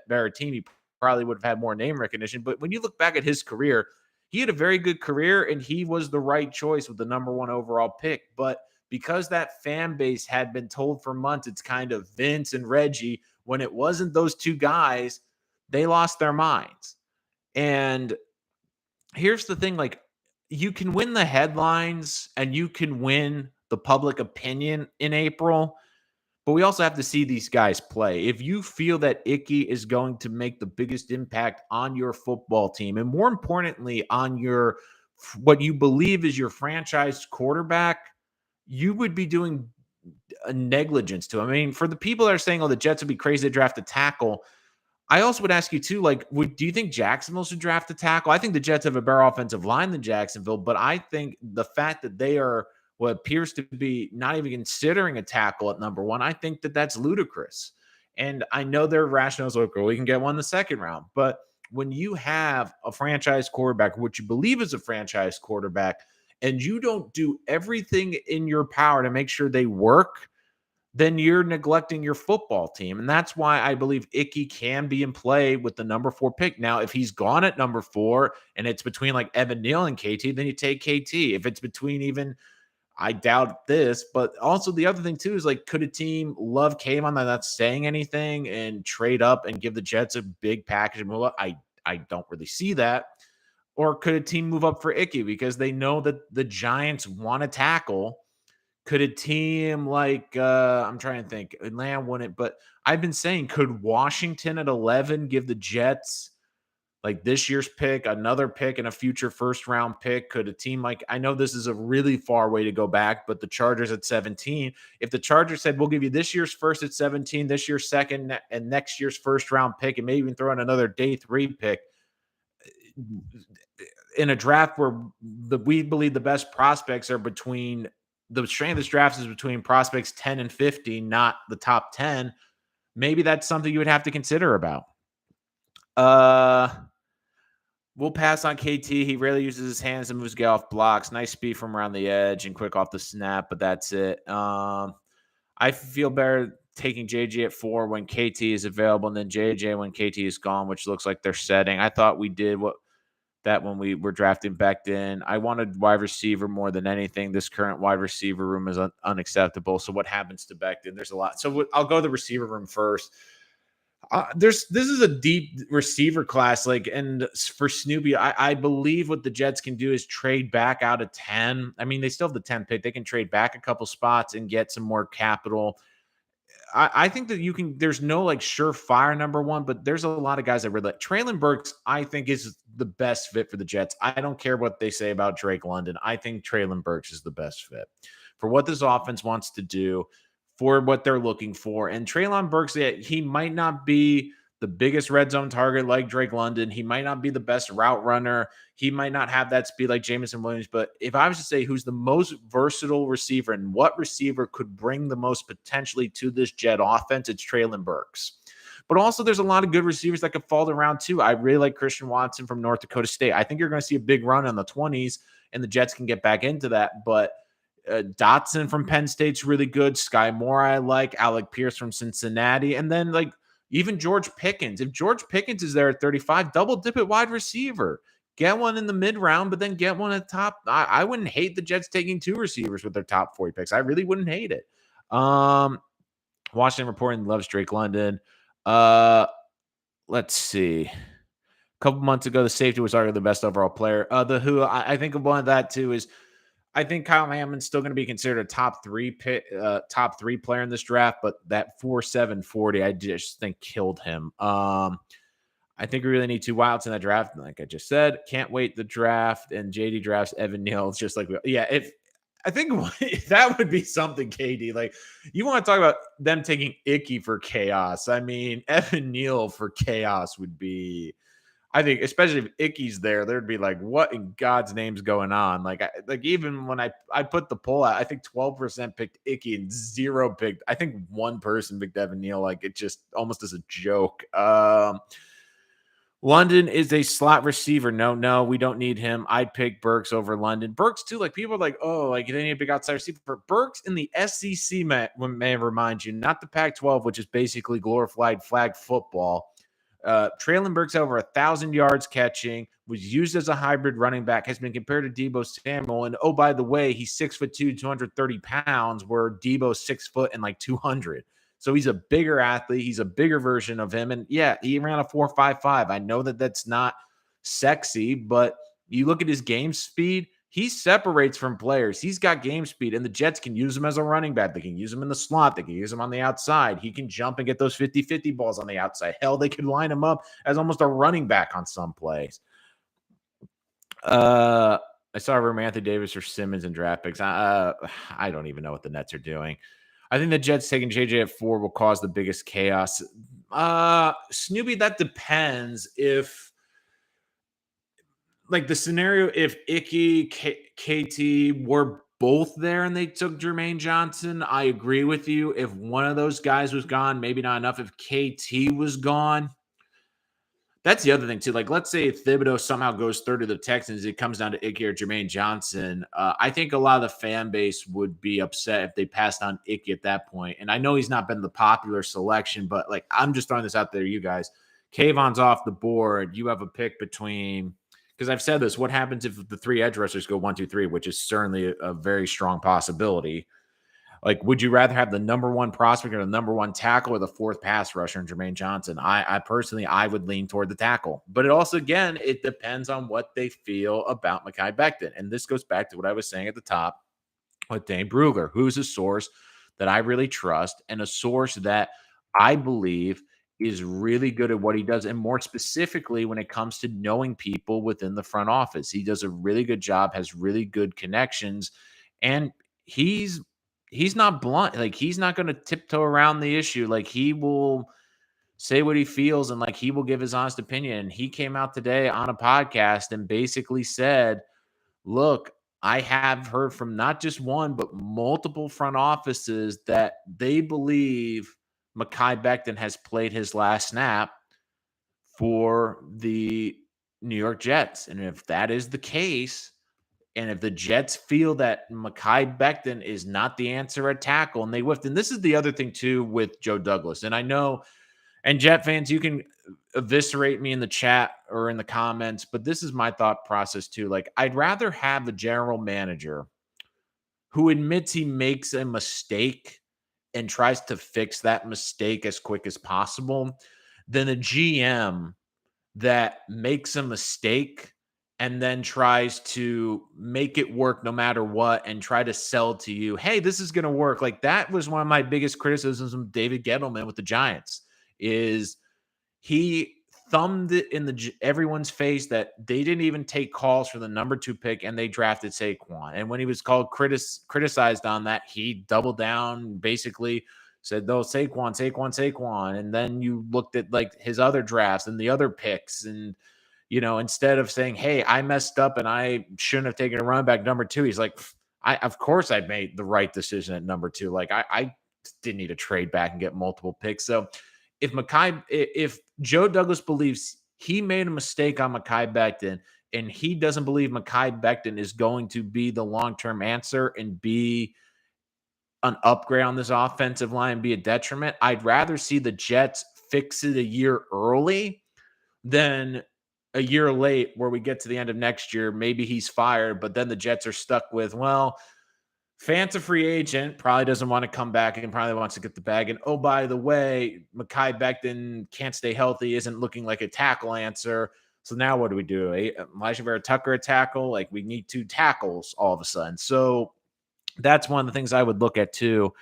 better team, he probably would have had more name recognition. But when you look back at his career, he had a very good career and he was the right choice with the number 1 overall pick. But because that fan base had been told for months it's kind of Vince and Reggie, when it wasn't those two guys, they lost their minds. And here's the thing, like, you can win the headlines and you can win the public opinion in April, but we also have to see these guys play. If you feel that Icky is going to make the biggest impact on your football team, and more importantly, on your what you believe is your franchise quarterback, you would be doing a negligence to him. I mean, for the people that are saying, oh, the Jets would be crazy to draft a tackle, I also would ask you too, like, do you think Jacksonville should draft a tackle? I think the Jets have a better offensive line than Jacksonville, but I think the fact that they are what appears to be not even considering a tackle at number 1, I think that that's ludicrous. And I know their rationale is like, oh, we can get one in the second round. But when you have a franchise quarterback, what you believe is a franchise quarterback, and you don't do everything in your power to make sure they work, then you're neglecting your football team. And that's why I believe Icky can be in play with the number 4 pick. Now, if he's gone at number 4 and it's between like Evan Neal and KT, then you take KT. If it's between even, I doubt this, but also the other thing too is like, could a team love Kayvon that not saying anything and trade up and give the Jets a big package and move up? I don't really see that. Or could a team move up for Icky because they know that the Giants want to tackle? Could a team like I'm trying to think, Atlanta wouldn't, but I've been saying, could Washington at 11 give the Jets like this year's pick, another pick, and a future first round pick? Could a team like, I know this is a really far way to go back, but the Chargers at 17, if the Chargers said, we'll give you this year's first at 17, this year's second, and next year's first round pick, and maybe even throw in another day 3 pick in a draft where we believe the best prospects are between, the strength of this draft is between prospects 10 and 50, not the top 10. Maybe that's something you would have to consider about. We'll pass on KT. He rarely uses his hands and moves get off blocks. Nice speed from around the edge and quick off the snap, but that's it. I feel better taking JJ at 4 when KT is available, and then JJ when KT is gone, which looks like they're setting. I thought we did that when we were drafting Becton. I wanted wide receiver more than anything. This current wide receiver room is unacceptable. So what happens to Becton? There's a lot. So I'll go to the receiver room first. This is a deep receiver class. Like, and for Snoopy, I believe what the Jets can do is trade back out of 10. I mean, they still have the 10 pick. They can trade back a couple spots and get some more capital. I think that there's no like surefire number one, but there's a lot of guys I really like. Traylon Burks, I think, is the best fit for the Jets. I don't care what they say about Drake London. I think Traylon Burks is the best fit for what this offense wants to do, for what they're looking for. And Traylon Burks, yeah, he might not be the biggest red zone target like Drake London. He might not be the best route runner. He might not have that speed like Jameson Williams. But if I was to say who's the most versatile receiver and what receiver could bring the most potentially to this Jet offense, it's Traylon Burks. But also, there's a lot of good receivers that could fall around too. I really like Christian Watson from North Dakota State. I think you're going to see a big run in the 20s, and the Jets can get back into that. But Dotson from Penn State's really good. Sky Moore, I like. Alec Pierce from Cincinnati. And then, like, even George Pickens. If George Pickens is there at 35, double dip at wide receiver. Get one in the mid round, but then get one at top. I wouldn't hate the Jets taking 2 receivers with their top 40 picks. I really wouldn't hate it. Washington reporting loves Drake London. Let's see. A couple months ago, the safety was arguably the best overall player. I think of one of that too is I think Kyle Hammond's still going to be considered a top 3 player in this draft, but that 4.7 40, I just think killed him. I think we really need 2 wilds in that draft. Like I just said, can't wait the draft, and JD drafts Evan Neal. It's just like, if I think that would be something, KD. Like, you want to talk about them taking Icky for chaos. I mean, Evan Neal for chaos would be, I think, especially if Icky's there, there'd be like, what in God's name's going on? Like even when I put the poll out, I think 12% picked Icky and 0 picked. I think 1 person picked Evan Neal. Like, it just almost as a joke. London is a slot receiver. No, we don't need him. I'd pick Burks over London. Burks too. Like, people are like, oh, like they need a big outside receiver. Burks in the SEC may remind you, not the Pac-12, which is basically glorified flag football. Traylon Burks over 1,000 yards catching, was used as a hybrid running back, has been compared to Deebo Samuel. And oh, by the way, he's 6'2", 230 pounds, where Deebo's 6 foot and like 200. So he's a bigger athlete. He's a bigger version of him. And yeah, he ran a 4.55. I know that that's not sexy, but you look at his game speed, he separates from players. He's got game speed, and the Jets can use him as a running back. They can use him in the slot. They can use him on the outside. He can jump and get those 50-50 balls on the outside. Hell, they could line him up as almost a running back on some plays. I saw Romanthi Davis or Simmons in draft picks. I don't even know what the Nets are doing. I think the Jets taking JJ at 4 will cause the biggest chaos. Snoopy, that depends if, like, the scenario, if Icky, KT were both there and they took Jermaine Johnson, I agree with you. If one of those guys was gone, maybe not enough. If KT was gone, that's the other thing too. Like, let's say if Thibodeau somehow goes third to the Texans, it comes down to Icky or Jermaine Johnson. I think a lot of the fan base would be upset if they passed on Icky at that point. And I know he's not been the popular selection, but like, I'm just throwing this out there, you guys. Kayvon's off the board. You have a pick between, because I've said this, what happens if the 3 edge rushers go 1, 2, 3, which is certainly a very strong possibility. Like, would you rather have the number 1 prospect or the number 1 tackle or the 4th pass rusher in Jermaine Johnson? I personally, I would lean toward the tackle. But it also, again, it depends on what they feel about Mekhi Becton. And this goes back to what I was saying at the top with Dane Brugler, who's a source that I really trust and a source that I believe is really good at what he does. And more specifically, when it comes to knowing people within the front office, he does a really good job, has really good connections, and he's not blunt. Like, he's not going to tiptoe around the issue. Like, he will say what he feels, and like, he will give his honest opinion. And he came out today on a podcast and basically said, look, I have heard from not just one, but multiple front offices that they believe Mekhi Becton has played his last snap for the New York Jets. And if that is the case, and if the Jets feel that Mekhi Becton is not the answer at tackle, and they whiffed, and this is the other thing too with Joe Douglas, and I know, and Jet fans, you can eviscerate me in the chat or in the comments, but this is my thought process too. Like, I'd rather have a general manager who admits he makes a mistake and tries to fix that mistake as quick as possible than a GM that makes a mistake and then tries to make it work no matter what and try to sell to you, hey, this is going to work. Like that was one of my biggest criticisms of David Gettleman with the Giants is he thumbed it in everyone's face that they didn't even take calls for the number 2 pick and they drafted Saquon. And when he was called criticized on that, he doubled down, basically said, no, Saquon. And then you looked at like his other drafts and the other picks, and instead of saying, hey, I messed up and I shouldn't have taken a running back number 2, he's like, of course I made the right decision at number 2. Like I didn't need to trade back and get multiple picks. So if Joe Douglas believes he made a mistake on Mekhi Becton and he doesn't believe Mekhi Becton is going to be the long-term answer and be an upgrade on this offensive line and be a detriment, I'd rather see the Jets fix it a year early than a year late where we get to the end of next year. Maybe he's fired, but then the Jets are stuck with, well, Fant's a free agent, probably doesn't want to come back and probably wants to get the bag. And oh, by the way, Mekhi Becton can't stay healthy, isn't looking like a tackle answer. So now what do we do? Elijah Vera Tucker a tackle? Like we need 2 tackles all of a sudden. So that's one of the things I would look at too.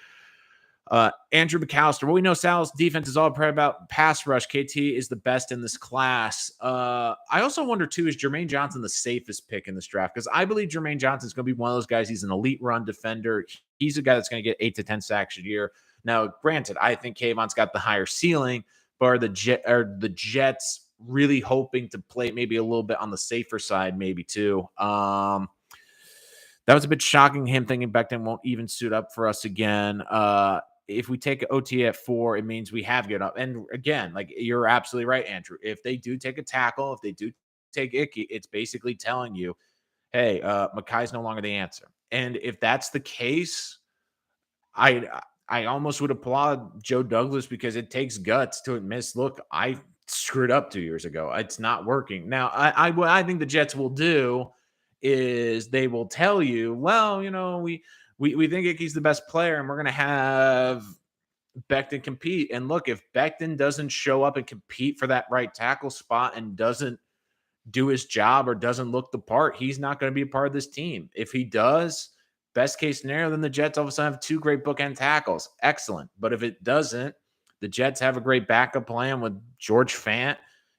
Andrew McAllister. Well, we know Sal's defense is all about pass rush. KT is the best in this class. I also wonder too, is Jermaine Johnson the safest pick in this draft? Because I believe Jermaine Johnson is going to be one of those guys. He's an elite run defender. He's a guy that's going to get 8 to 10 sacks a year. Now, granted, I think Kayvon's got the higher ceiling, but are the Jets really hoping to play maybe a little bit on the safer side, maybe too? That was a bit shocking, him thinking Becton won't even suit up for us again. If we take an OT at 4, it means we have given up. And again, like you're absolutely right, Andrew. If they do take a tackle, if they do take Icky, it's basically telling you, hey, Mekhi's no longer the answer. And if that's the case, I almost would applaud Joe Douglas, because it takes guts to admit, look, I screwed up 2 years ago. It's not working. Now, what I think the Jets will do is they will tell you, well, we think Icky's the best player and we're going to have Becton compete. And look, if Becton doesn't show up and compete for that right tackle spot and doesn't do his job or doesn't look the part, he's not going to be a part of this team. If he does, best case scenario, then the Jets all of a sudden have 2 great bookend tackles. Excellent. But if it doesn't, the Jets have a great backup plan with George Fant,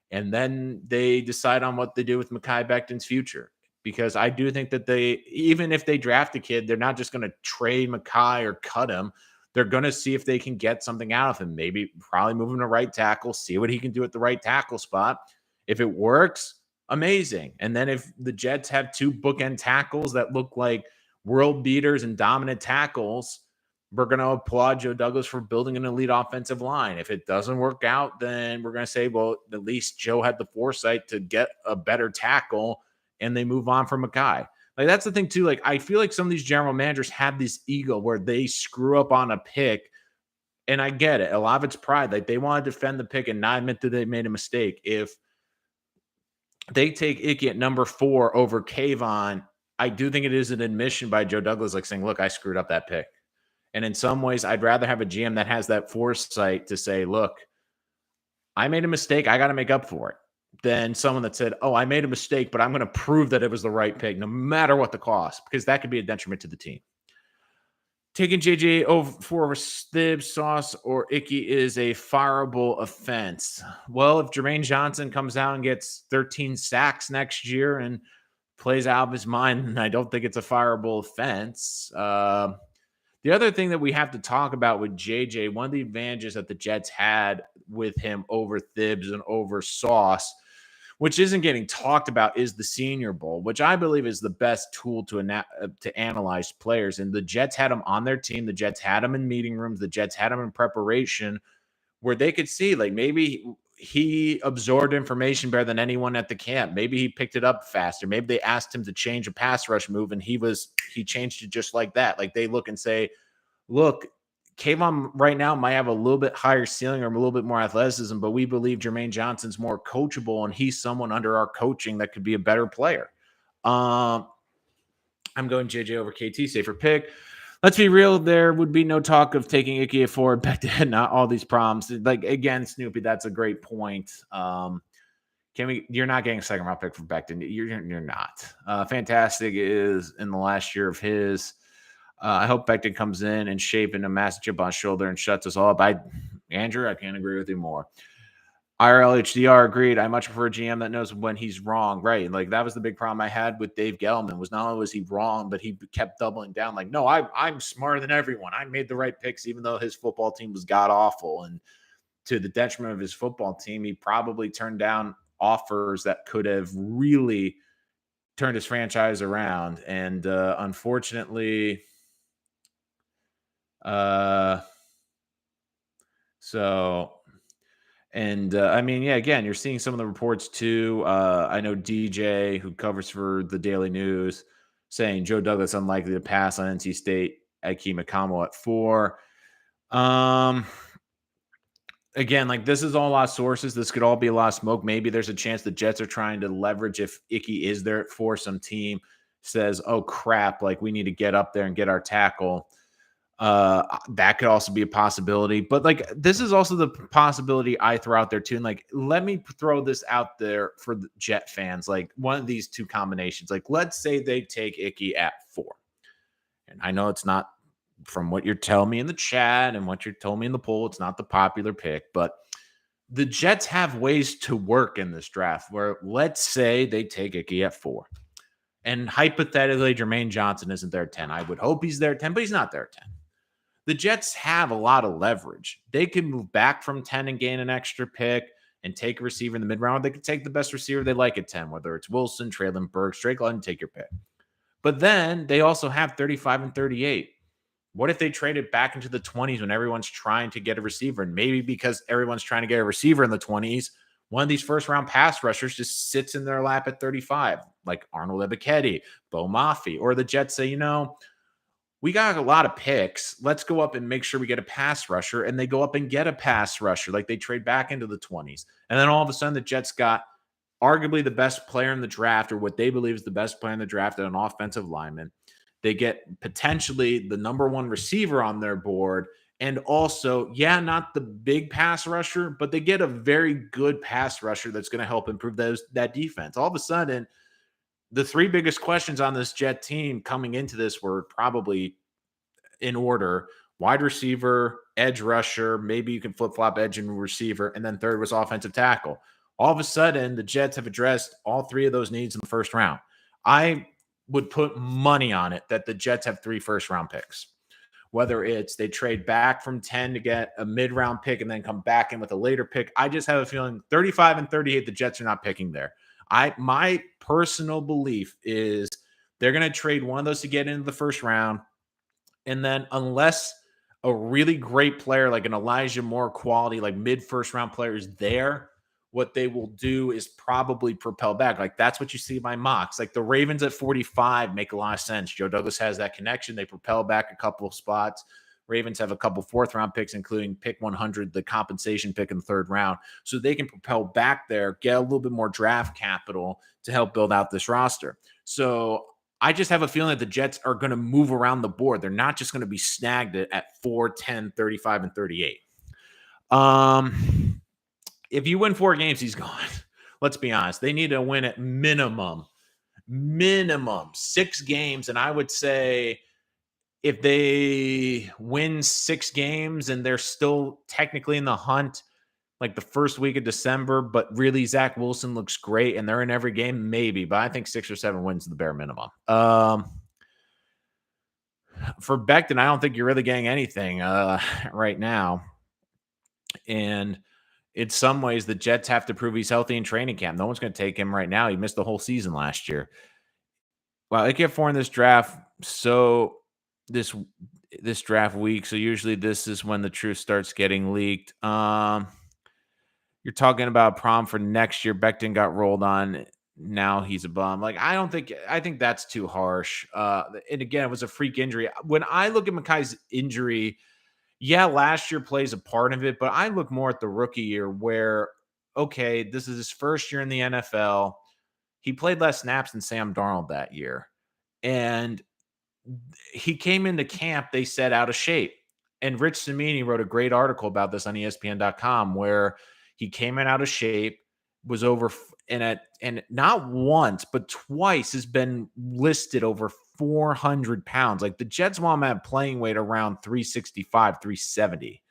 and then they decide on what they do with Mekhi Becton's future. Because I do think that even if they draft a kid, they're not just going to trade Mekhi or cut him. They're going to see if they can get something out of him. Maybe probably move him to right tackle, see what he can do at the right tackle spot. If it works, amazing. And then if the Jets have 2 bookend tackles that look like world beaters and dominant tackles, we're going to applaud Joe Douglas for building an elite offensive line. If it doesn't work out, then we're going to say, well, at least Joe had the foresight to get a better tackle, and they move on from Mekhi. Like, that's the thing too. Like, I feel like some of these general managers have this ego where they screw up on a pick, and I get it. A lot of it's pride. Like, they want to defend the pick and not admit that they made a mistake. If they take Icky at number 4 over Kayvon, I do think it is an admission by Joe Douglas, like saying, look, I screwed up that pick. And in some ways, I'd rather have a GM that has that foresight to say, look, I made a mistake, I got to make up for it, than someone that said, oh, I made a mistake, but I'm going to prove that it was the right pick, no matter what the cost, because that could be a detriment to the team. Taking JJ over Stib, Sauce, or Icky is a fireable offense. Well, if Jermaine Johnson comes out and gets 13 sacks next year and plays out of his mind, then I don't think it's a fireable offense. The other thing that we have to talk about with JJ, one of the advantages that the Jets had with him over Thibs and over Sauce, which isn't getting talked about, is the Senior Bowl, which I believe is the best tool to analyze players. And the Jets had him on their team. The Jets had him in meeting rooms. The Jets had him in preparation, where they could see, like, maybe he absorbed information better than anyone at the camp. Maybe he picked it up faster. Maybe they asked him to change a pass rush move, and he changed it just like that. Like, they look and say, look, Kayvon right now might have a little bit higher ceiling or a little bit more athleticism, but we believe Jermaine Johnson's more coachable, and he's someone under our coaching that could be a better player. I'm going JJ over KT, safer pick. Let's be real, there would be no talk of taking Icky at 4 back to not all these problems. Like, again, Snoopy, that's a great point. You're not getting a second round pick for Becton. You're not. Fantastic is in the last year of his. I hope Becton comes in and shaping a massive chip on his shoulder and shuts us all up. Andrew, I can't agree with you more. IRL agreed. I much prefer a GM that knows when he's wrong. Right. Like that was the big problem I had with Dave Gettleman was not only was he wrong, but he kept doubling down. Like, no, I'm smarter than everyone. I made the right picks, even though his football team was god awful. And to the detriment of his football team, he probably turned down offers that could have really turned his franchise around. And unfortunately, I mean, yeah, again, you're seeing some of the reports too. I know DJ, who covers for the Daily News, saying Joe Douglas unlikely to pass on NC State, Akeem Akamo at 4. Again, like this is all a lot of sources. This could all be a lot of smoke. Maybe there's a chance the Jets are trying to leverage if Icky is there at 4. Some team says, "Oh crap, like we need to get up there and get our tackle." That could also be a possibility, but like this is also the possibility I throw out there too. And like, let me throw this out there for the Jet fans. Like one of these two combinations, like let's say they take Icky at 4. And I know it's not from what you're telling me in the chat and what you're telling me in the poll, it's not the popular pick, but the Jets have ways to work in this draft where let's say they take Icky at 4. And hypothetically, Jermaine Johnson isn't there at 10. I would hope he's there at 10, but he's not there at 10. The Jets have a lot of leverage. They can move back from 10 and gain an extra pick and take a receiver in the mid-round. They could take the best receiver they like at 10, whether it's Wilson, Traylon Burks, Drake London, take your pick. But then they also have 35 and 38. What if they traded back into the 20s when everyone's trying to get a receiver? And maybe because everyone's trying to get a receiver in the 20s, one of these first-round pass rushers just sits in their lap at 35, like Arnold Ebiketie, Bo Mafi, or the Jets say, we got a lot of picks. Let's go up and make sure we get a pass rusher. And they go up and get a pass rusher. Like they trade back into the 20s. And then all of a sudden the Jets got arguably the best player in the draft, or what they believe is the best player in the draft, at an offensive lineman. They get potentially the number 1 receiver on their board. And also, not the big pass rusher, but they get a very good pass rusher that's going to help improve that defense. All of a sudden, the 3 biggest questions on this Jet team coming into this were probably in order: wide receiver, edge rusher, maybe you can flip-flop edge and receiver, and then third was offensive tackle. All of a sudden, the Jets have addressed all 3 of those needs in the first round. I would put money on it that the Jets have 3 first-round picks. Whether it's they trade back from 10 to get a mid-round pick and then come back in with a later pick, I just have a feeling 35 and 38, the Jets are not picking there. My personal belief is they're going to trade one of those to get into the first round. And then unless a really great player like an Elijah Moore quality, like mid-first round player is there, what they will do is probably propel back. Like that's what you see by mocks. Like the Ravens at 45 make a lot of sense. Joe Douglas has that connection. They propel back a couple of spots. Ravens have a couple 4th-round picks, including pick 100, the compensation pick in the 3rd round. So they can propel back there, get a little bit more draft capital to help build out this roster. So I just have a feeling that the Jets are going to move around the board. They're not just going to be snagged at 4, 10, 35, and 38. If you win 4 games, he's gone. Let's be honest. They need to win at minimum 6 games. And I would say if they win 6 games and they're still technically in the hunt, like the first week of December, but really Zach Wilson looks great and they're in every game, maybe. But I think 6 or 7 wins is the bare minimum. For Becton, I don't think you're really getting anything right now. And in some ways, the Jets have to prove he's healthy in training camp. No one's going to take him right now. He missed the whole season last year. Well, they get 4 in this draft. So this draft week. So usually this is when the truth starts getting leaked. You're talking about prom for next year. Becton got rolled on. Now he's a bum. Like, I think that's too harsh. And again, it was a freak injury. When I look at Makai's injury, last year plays a part of it, but I look more at the rookie year where, okay, this is his first year in the NFL. He played less snaps than Sam Darnold that year. And he came into camp, they said, out of shape. And Rich Cimini wrote a great article about this on ESPN.com where he came in out of shape, was over and not once, but twice has been listed over 400 pounds. Like the Jets want him at playing weight around 365, 370.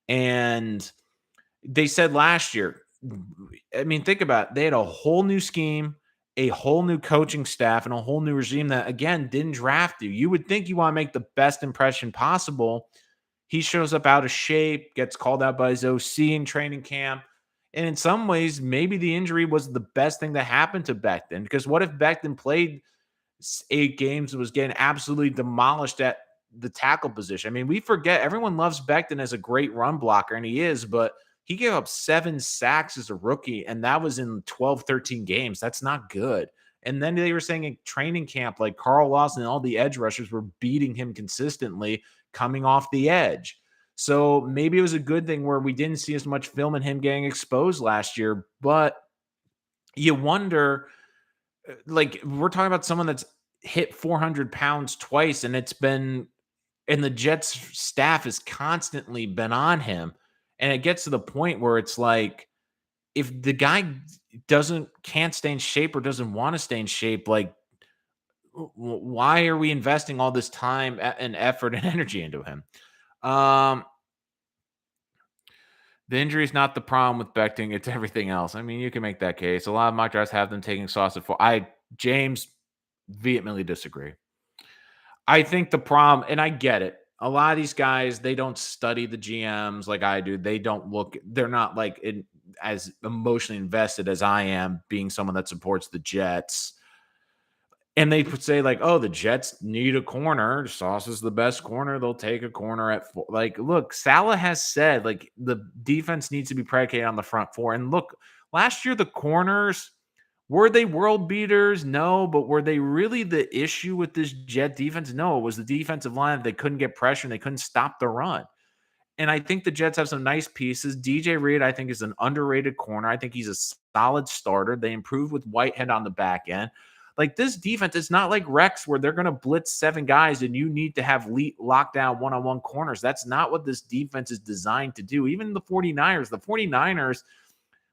And they said last year, I mean, think about it. They had a whole new scheme, a whole new coaching staff, and a whole new regime that, again, didn't draft you. You would think you want to make the best impression possible. He shows up out of shape, gets called out by his OC in training camp. And in some ways, maybe the injury was the best thing that happened to Becton. Because what if Becton played 8 games and was getting absolutely demolished at the tackle position? I mean, we forget everyone loves Becton as a great run blocker, and he is, but he gave up 7 sacks as a rookie, and that was in 12, 13 games. That's not good. And then they were saying in training camp, like Carl Lawson and all the edge rushers were beating him consistently coming off the edge. So maybe it was a good thing where we didn't see as much film in him getting exposed last year. But you wonder, like, we're talking about someone that's hit 400 pounds twice, and the Jets staff has constantly been on him. And it gets to the point where it's like, if the guy can't stay in shape or doesn't want to stay in shape, like, why are we investing all this time and effort and energy into him? The injury is not the problem with Becton. It's everything else. I mean, you can make that case. A lot of mock drafts have them taking Sauce at 4. James, vehemently disagree. I think the problem, and I get it, a lot of these guys, they don't study the GMs like I do. They're not like as emotionally invested as I am, being someone that supports the Jets. And they would say, like, oh, the Jets need a corner. Sauce is the best corner. They'll take a corner at 4. Like, look, Saleh has said, like, the defense needs to be predicated on the front 4. And look, last year, the corners, were they world beaters? No. But were they really the issue with this Jet defense? No. It was the defensive line. They couldn't get pressure and they couldn't stop the run. And I think the Jets have some nice pieces. DJ Reed, I think, is an underrated corner. I think he's a solid starter. They improved with Whitehead on the back end. Like, this defense, it's not like Rex where they're going to blitz 7 guys and you need to have lockdown one-on-one corners. That's not what this defense is designed to do. Even the 49ers,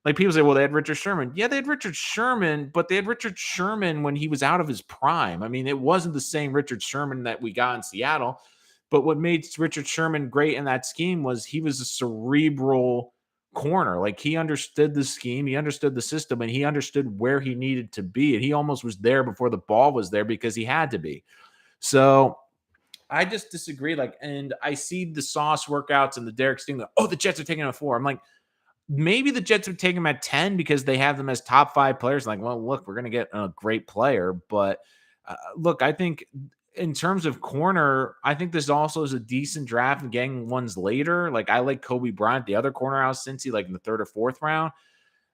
like, people say, well, they had Richard Sherman. Yeah, they had Richard Sherman, but they had Richard Sherman when he was out of his prime. I mean, it wasn't the same Richard Sherman that we got in Seattle. But what made Richard Sherman great in that scheme was he was a cerebral corner. Like, he understood the scheme, he understood the system, and he understood where he needed to be. And he almost was there before the ball was there because he had to be. So I just disagree. Like, and I see the Sauce workouts and the Derek Sting, like, oh, the Jets are taking him at 4. I'm like, maybe the Jets would take him at 10 because they have them as top 5 players. Like, well, look, we're going to get a great player. But look, I think in terms of corner, I think this also is a decent draft and getting ones later. Like, I like Kobe Bryant, the other corner out of Cincy, like in the 3rd or 4th round.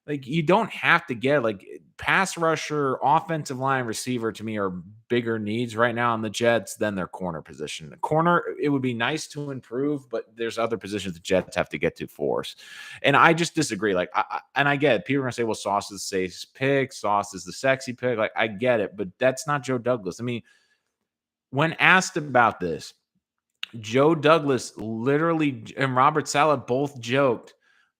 Like, you don't have to get, like, pass rusher, offensive line, receiver, to me are bigger needs right now on the Jets than their corner position. The corner, it would be nice to improve, but there's other positions the Jets have to get to force. And I just disagree. Like, I get it. People are going to say, well, Sauce is the safe pick. Sauce is the sexy pick. Like, I get it, but that's not Joe Douglas. I mean, when asked about this, Joe Douglas literally and Robert Saleh both joked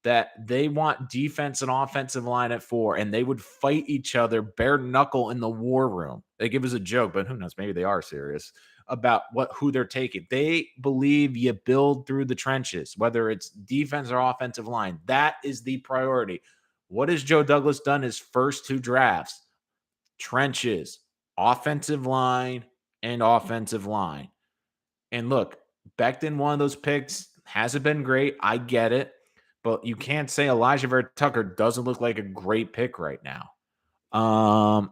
that they want defense and offensive line at 4, and they would fight each other bare knuckle in the war room. Like, it was a joke, but who knows? Maybe they are serious about who they're taking. They believe you build through the trenches, whether it's defense or offensive line. That is the priority. What has Joe Douglas done his first 2 drafts? Trenches, offensive line, and offensive line. And look, Becton, one of those picks, hasn't been great. I get it. But you can't say Elijah Vera Tucker doesn't look like a great pick right now. I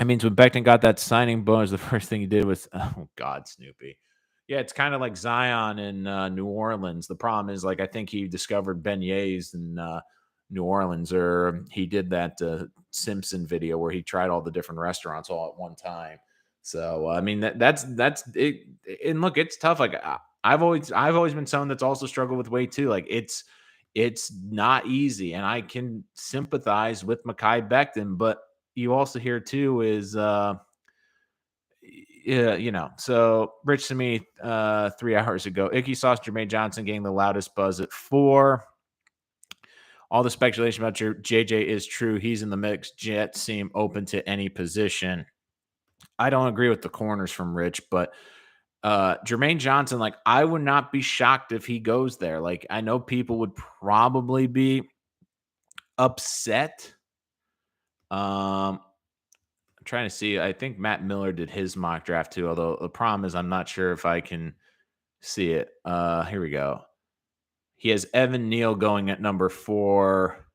mean, so when Becton got that signing bonus, the first thing he did was, oh, God, Snoopy. Yeah, it's kind of like Zion in New Orleans. The problem is, like, I think he discovered beignets in New Orleans, or he did that Simpson video where he tried all the different restaurants all at one time. So, I mean, that's it. And look, it's tough. Like, I've always been someone that's also struggled with weight too. Like, it's not easy, and I can sympathize with Mekhi Becton, but you also hear too is yeah, you know. So Rich to me 3 hours ago, Icky Sauce, Jermaine Johnson getting the loudest buzz at 4. All the speculation about JJ is true. He's in the mix. Jets seem open to any position. I don't agree with the corners from Rich, but Jermaine Johnson, like I would not be shocked if he goes there. Like I know people would probably be upset. I'm trying to see. I think Matt Miller did his mock draft too. Although the problem is, I'm not sure if I can see it. Here we go. He has Evan Neal going at number 4.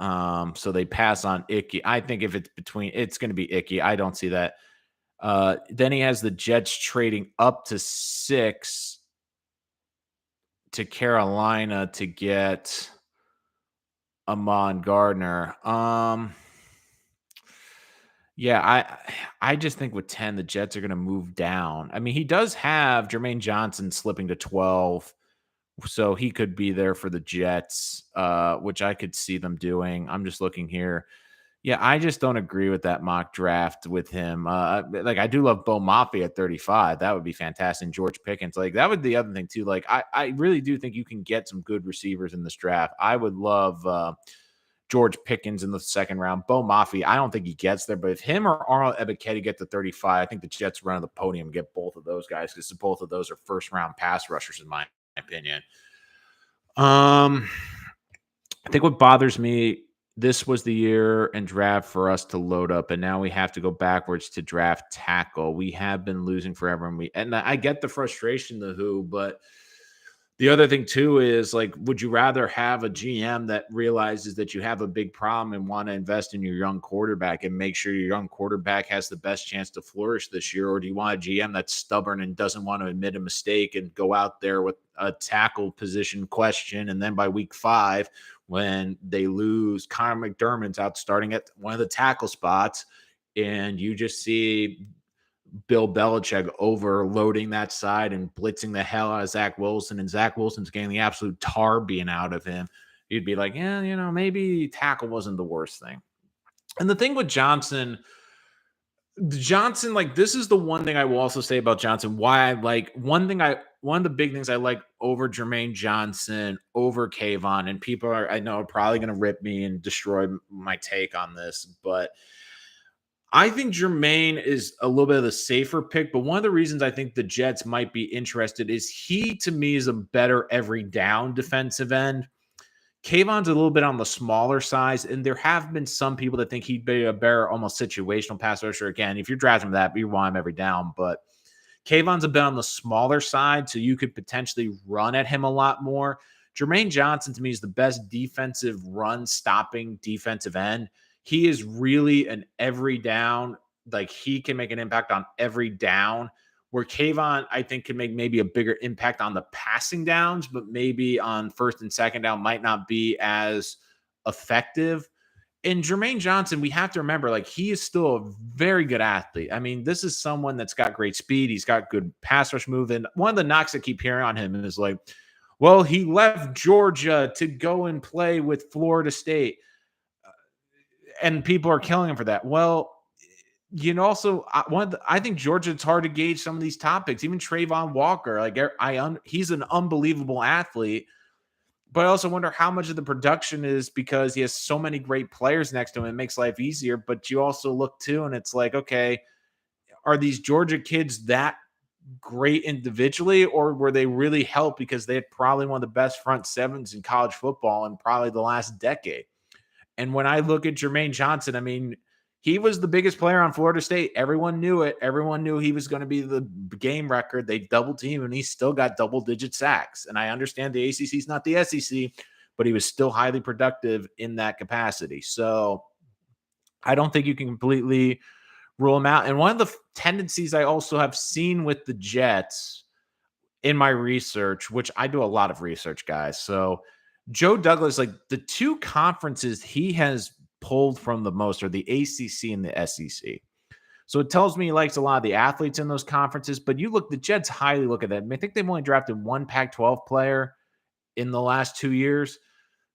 So they pass on Icky. I think if it's between, it's going to be Icky. I don't see that. Then he has the Jets trading up to 6 to Carolina to get Amon Gardner. Yeah, I just think with 10, the Jets are going to move down. I mean, he does have Jermaine Johnson slipping to 12, so he could be there for the Jets, which I could see them doing. I'm just looking here. Yeah, I just don't agree with that mock draft with him. Like, I do love Bo Mafi at 35. That would be fantastic. And George Pickens, like, that would be the other thing, too. Like, I really do think you can get some good receivers in this draft. I would love George Pickens in the second round. Bo Mafi, I don't think he gets there, but if him or Arnold Ebiketie get to 35, I think the Jets run on the podium and get both of those guys because both of those are first-round pass rushers, in my opinion. I think what bothers me, this was the year and draft for us to load up, and now we have to go backwards to draft tackle. We have been losing forever, and I get the frustration, but the other thing too is, like, would you rather have a GM that realizes that you have a big problem and want to invest in your young quarterback and make sure your young quarterback has the best chance to flourish this year? Or do you want a GM that's stubborn and doesn't want to admit a mistake and go out there with a tackle position question? And then by week 5, when they lose, Connor McDermott's out starting at one of the tackle spots, and you just see Bill Belichick overloading that side and blitzing the hell out of Zach Wilson, and Zach Wilson's getting the absolute tar being out of him, you'd be like, yeah, maybe tackle wasn't the worst thing. And the thing with Johnson, like, this is the one thing I will also say about Johnson, why I like one of the big things I like over Jermaine Johnson, over Kayvon, and people I know are probably going to rip me and destroy my take on this, but I think Jermaine is a little bit of the safer pick, but one of the reasons I think the Jets might be interested is he, to me, is a better every down defensive end. Kayvon's a little bit on the smaller size, and there have been some people that think he'd be a better almost situational pass rusher. Again, if you're drafting that, you want him every down, but Kayvon's a bit on the smaller side, so you could potentially run at him a lot more. Jermaine Johnson, to me, is the best defensive run-stopping defensive end. He is really an every down, like he can make an impact on every down, where Kayvon, I think, can make maybe a bigger impact on the passing downs, but maybe on first and second down might not be as effective. And Jermaine Johnson, we have to remember, like, he is still a very good athlete. I mean, this is someone that's got great speed. He's got good pass rush move. And one of the knocks I keep hearing on him is like, well, he left Georgia to go and play with Florida State, and people are killing him for that. Well, also I think Georgia, it's hard to gauge some of these topics. Even Trayvon Walker, like he's an unbelievable athlete, but I also wonder how much of the production is because he has so many great players next to him. It makes life easier, but you also look too, and it's like, okay, are these Georgia kids that great individually, or were they really helped because they had probably one of the best front sevens in college football in probably the last decade? And when I look at Jermaine Johnson, I mean, he was the biggest player on Florida State. Everyone knew it. Everyone knew he was going to be the game record. They doubled team, and he still got double-digit sacks. And I understand the ACC is not the SEC, but he was still highly productive in that capacity. So I don't think you can completely rule him out. And one of the tendencies I also have seen with the Jets in my research, which I do a lot of research, guys. So Joe Douglas, like, the two conferences he has pulled from the most are the ACC and the SEC. So it tells me he likes a lot of the athletes in those conferences, but the Jets highly look at that. I think they've only drafted one Pac-12 player in the last 2 years.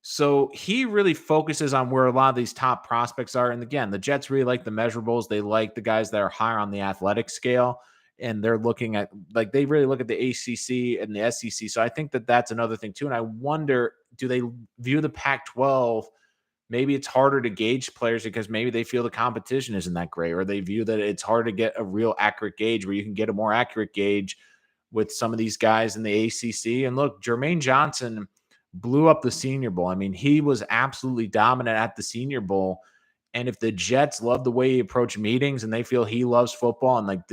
So he really focuses on where a lot of these top prospects are. And again, the Jets really like the measurables. They like the guys that are higher on the athletic scale. and they're looking at like they really look at the ACC and the SEC. So I think that that's another thing too. And I wonder, do they view the Pac-12? Maybe it's harder to gauge players because maybe they feel the competition isn't that great, or they view that it's hard to get a real accurate gauge where you can get a more accurate gauge with some of these guys in the ACC. And look, Jermaine Johnson blew up the Senior Bowl. I mean, he was absolutely dominant at the Senior Bowl. And if the Jets love the way he approached meetings and they feel he loves football and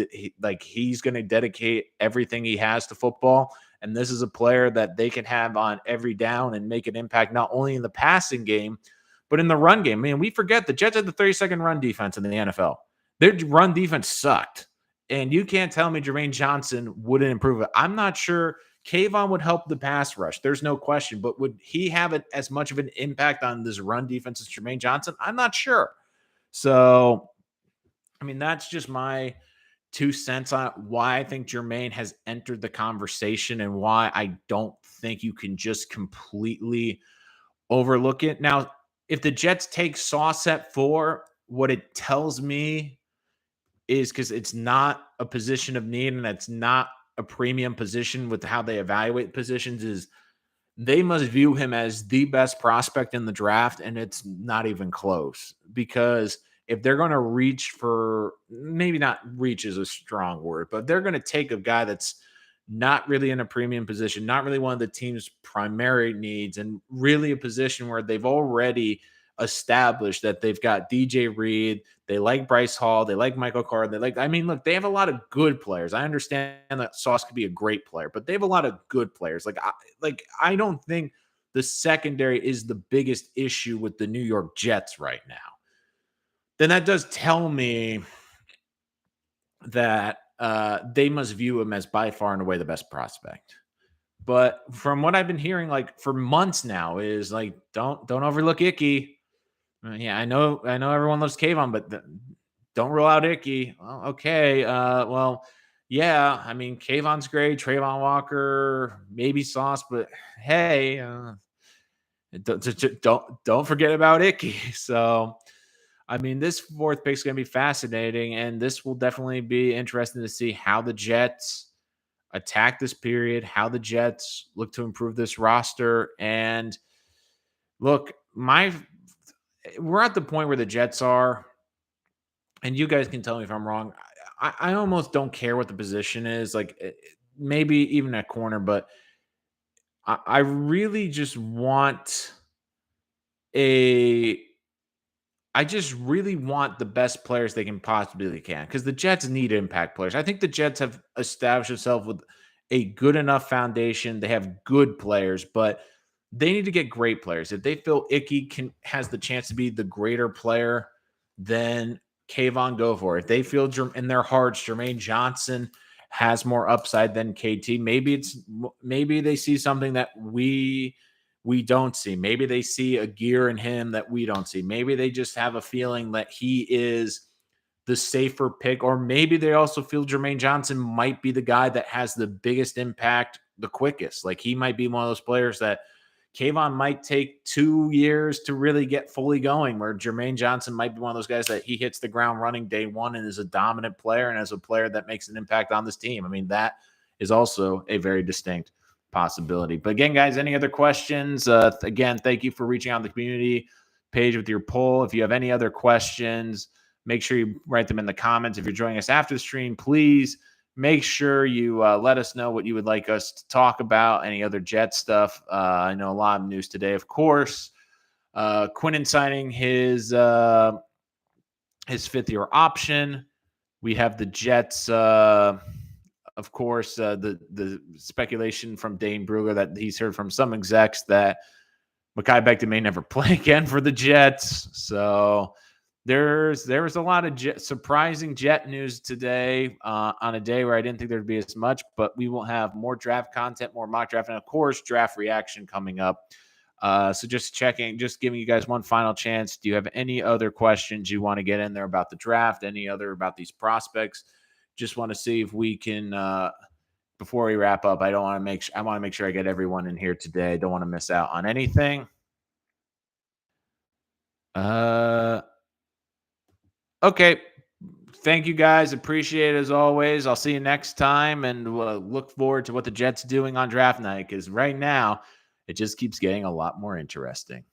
like he's going to dedicate everything he has to football, and this is a player that they can have on every down and make an impact not only in the passing game but in the run game. I mean, we forget the Jets had the 32nd run defense in the NFL. Their run defense sucked. And you can't tell me Jermaine Johnson wouldn't improve it. I'm not sure Kayvon would help the pass rush. There's no question. But would he have as much of an impact on this run defense as Jermaine Johnson? I'm not sure. So, I mean, that's just my 2 cents on why I think Jermaine has entered the conversation and why I don't think you can just completely overlook it. Now, if the Jets take Sauce at 4, what it tells me is because it's not a position of need and it's not a premium position with how they evaluate positions, is they must view him as the best prospect in the draft, and it's not even close. Because if they're going to reach for, maybe not reach is a strong word, but they're going to take a guy that's not really in a premium position, not really one of the team's primary needs, and really a position where they've already established that they've got DJ Reed, they like Bryce Hall, they like Michael Carr, I mean, look, they have a lot of good players. I understand that Sauce could be a great player, but they have a lot of good players. I don't think the secondary is the biggest issue with the New York Jets right now. Then that does tell me that they must view him as by far and away the best prospect. But from what I've been hearing, like for months now, is like don't overlook Icky. Yeah, I know everyone loves Kayvon, but don't rule out Icky. Well, okay, well, yeah, I mean Kayvon's great, Trayvon Walker, maybe Sauce, but hey, don't forget about Icky. So. I mean, this 4th pick is going to be fascinating, and this will definitely be interesting to see how the Jets attack this period, how the Jets look to improve this roster. And look, we're at the point where the Jets are, and you guys can tell me if I'm wrong. I almost don't care what the position is, like maybe even at corner, but I really just want I just really want the best players they can possibly can, because the Jets need impact players. I think the Jets have established themselves with a good enough foundation. They have good players, but they need to get great players. If they feel Icky has the chance to be the greater player, then Kayvon, go for it. If they feel in their hearts Jermaine Johnson has more upside than KT, maybe they see something that we don't see. Maybe they see a gear in him that we don't see. Maybe they just have a feeling that he is the safer pick, or maybe they also feel Jermaine Johnson might be the guy that has the biggest impact the quickest. Like he might be one of those players that Kayvon might take 2 years to really get fully going, where Jermaine Johnson might be one of those guys that he hits the ground running day one and is a dominant player and as a player that makes an impact on this team. I mean, that is also a very distinct possibility. But again, guys, any other questions? Again, thank you for reaching out to the community page with your poll. If you have any other questions, make sure you write them in the comments. If you're joining us after the stream, please make sure you let us know what you would like us to talk about, any other Jet stuff. I know a lot of news today, of course. Quinnen signing his 5th-year option. We have the Jets, of course, the speculation from Dane Brugler that he's heard from some execs that Mekhi Becton may never play again for the Jets. So there was a lot of surprising Jet news today on a day where I didn't think there'd be as much, but we will have more draft content, more mock draft, and of course, draft reaction coming up. So just giving you guys one final chance. Do you have any other questions you want to get in there about the draft? Any other about these prospects? Just want to see if we can, before we wrap up, I want to make sure I get everyone in here today. I don't want to miss out on anything. Okay. Thank you guys. Appreciate it as always. I'll see you next time, and we'll look forward to what the Jets doing on draft night, because right now it just keeps getting a lot more interesting.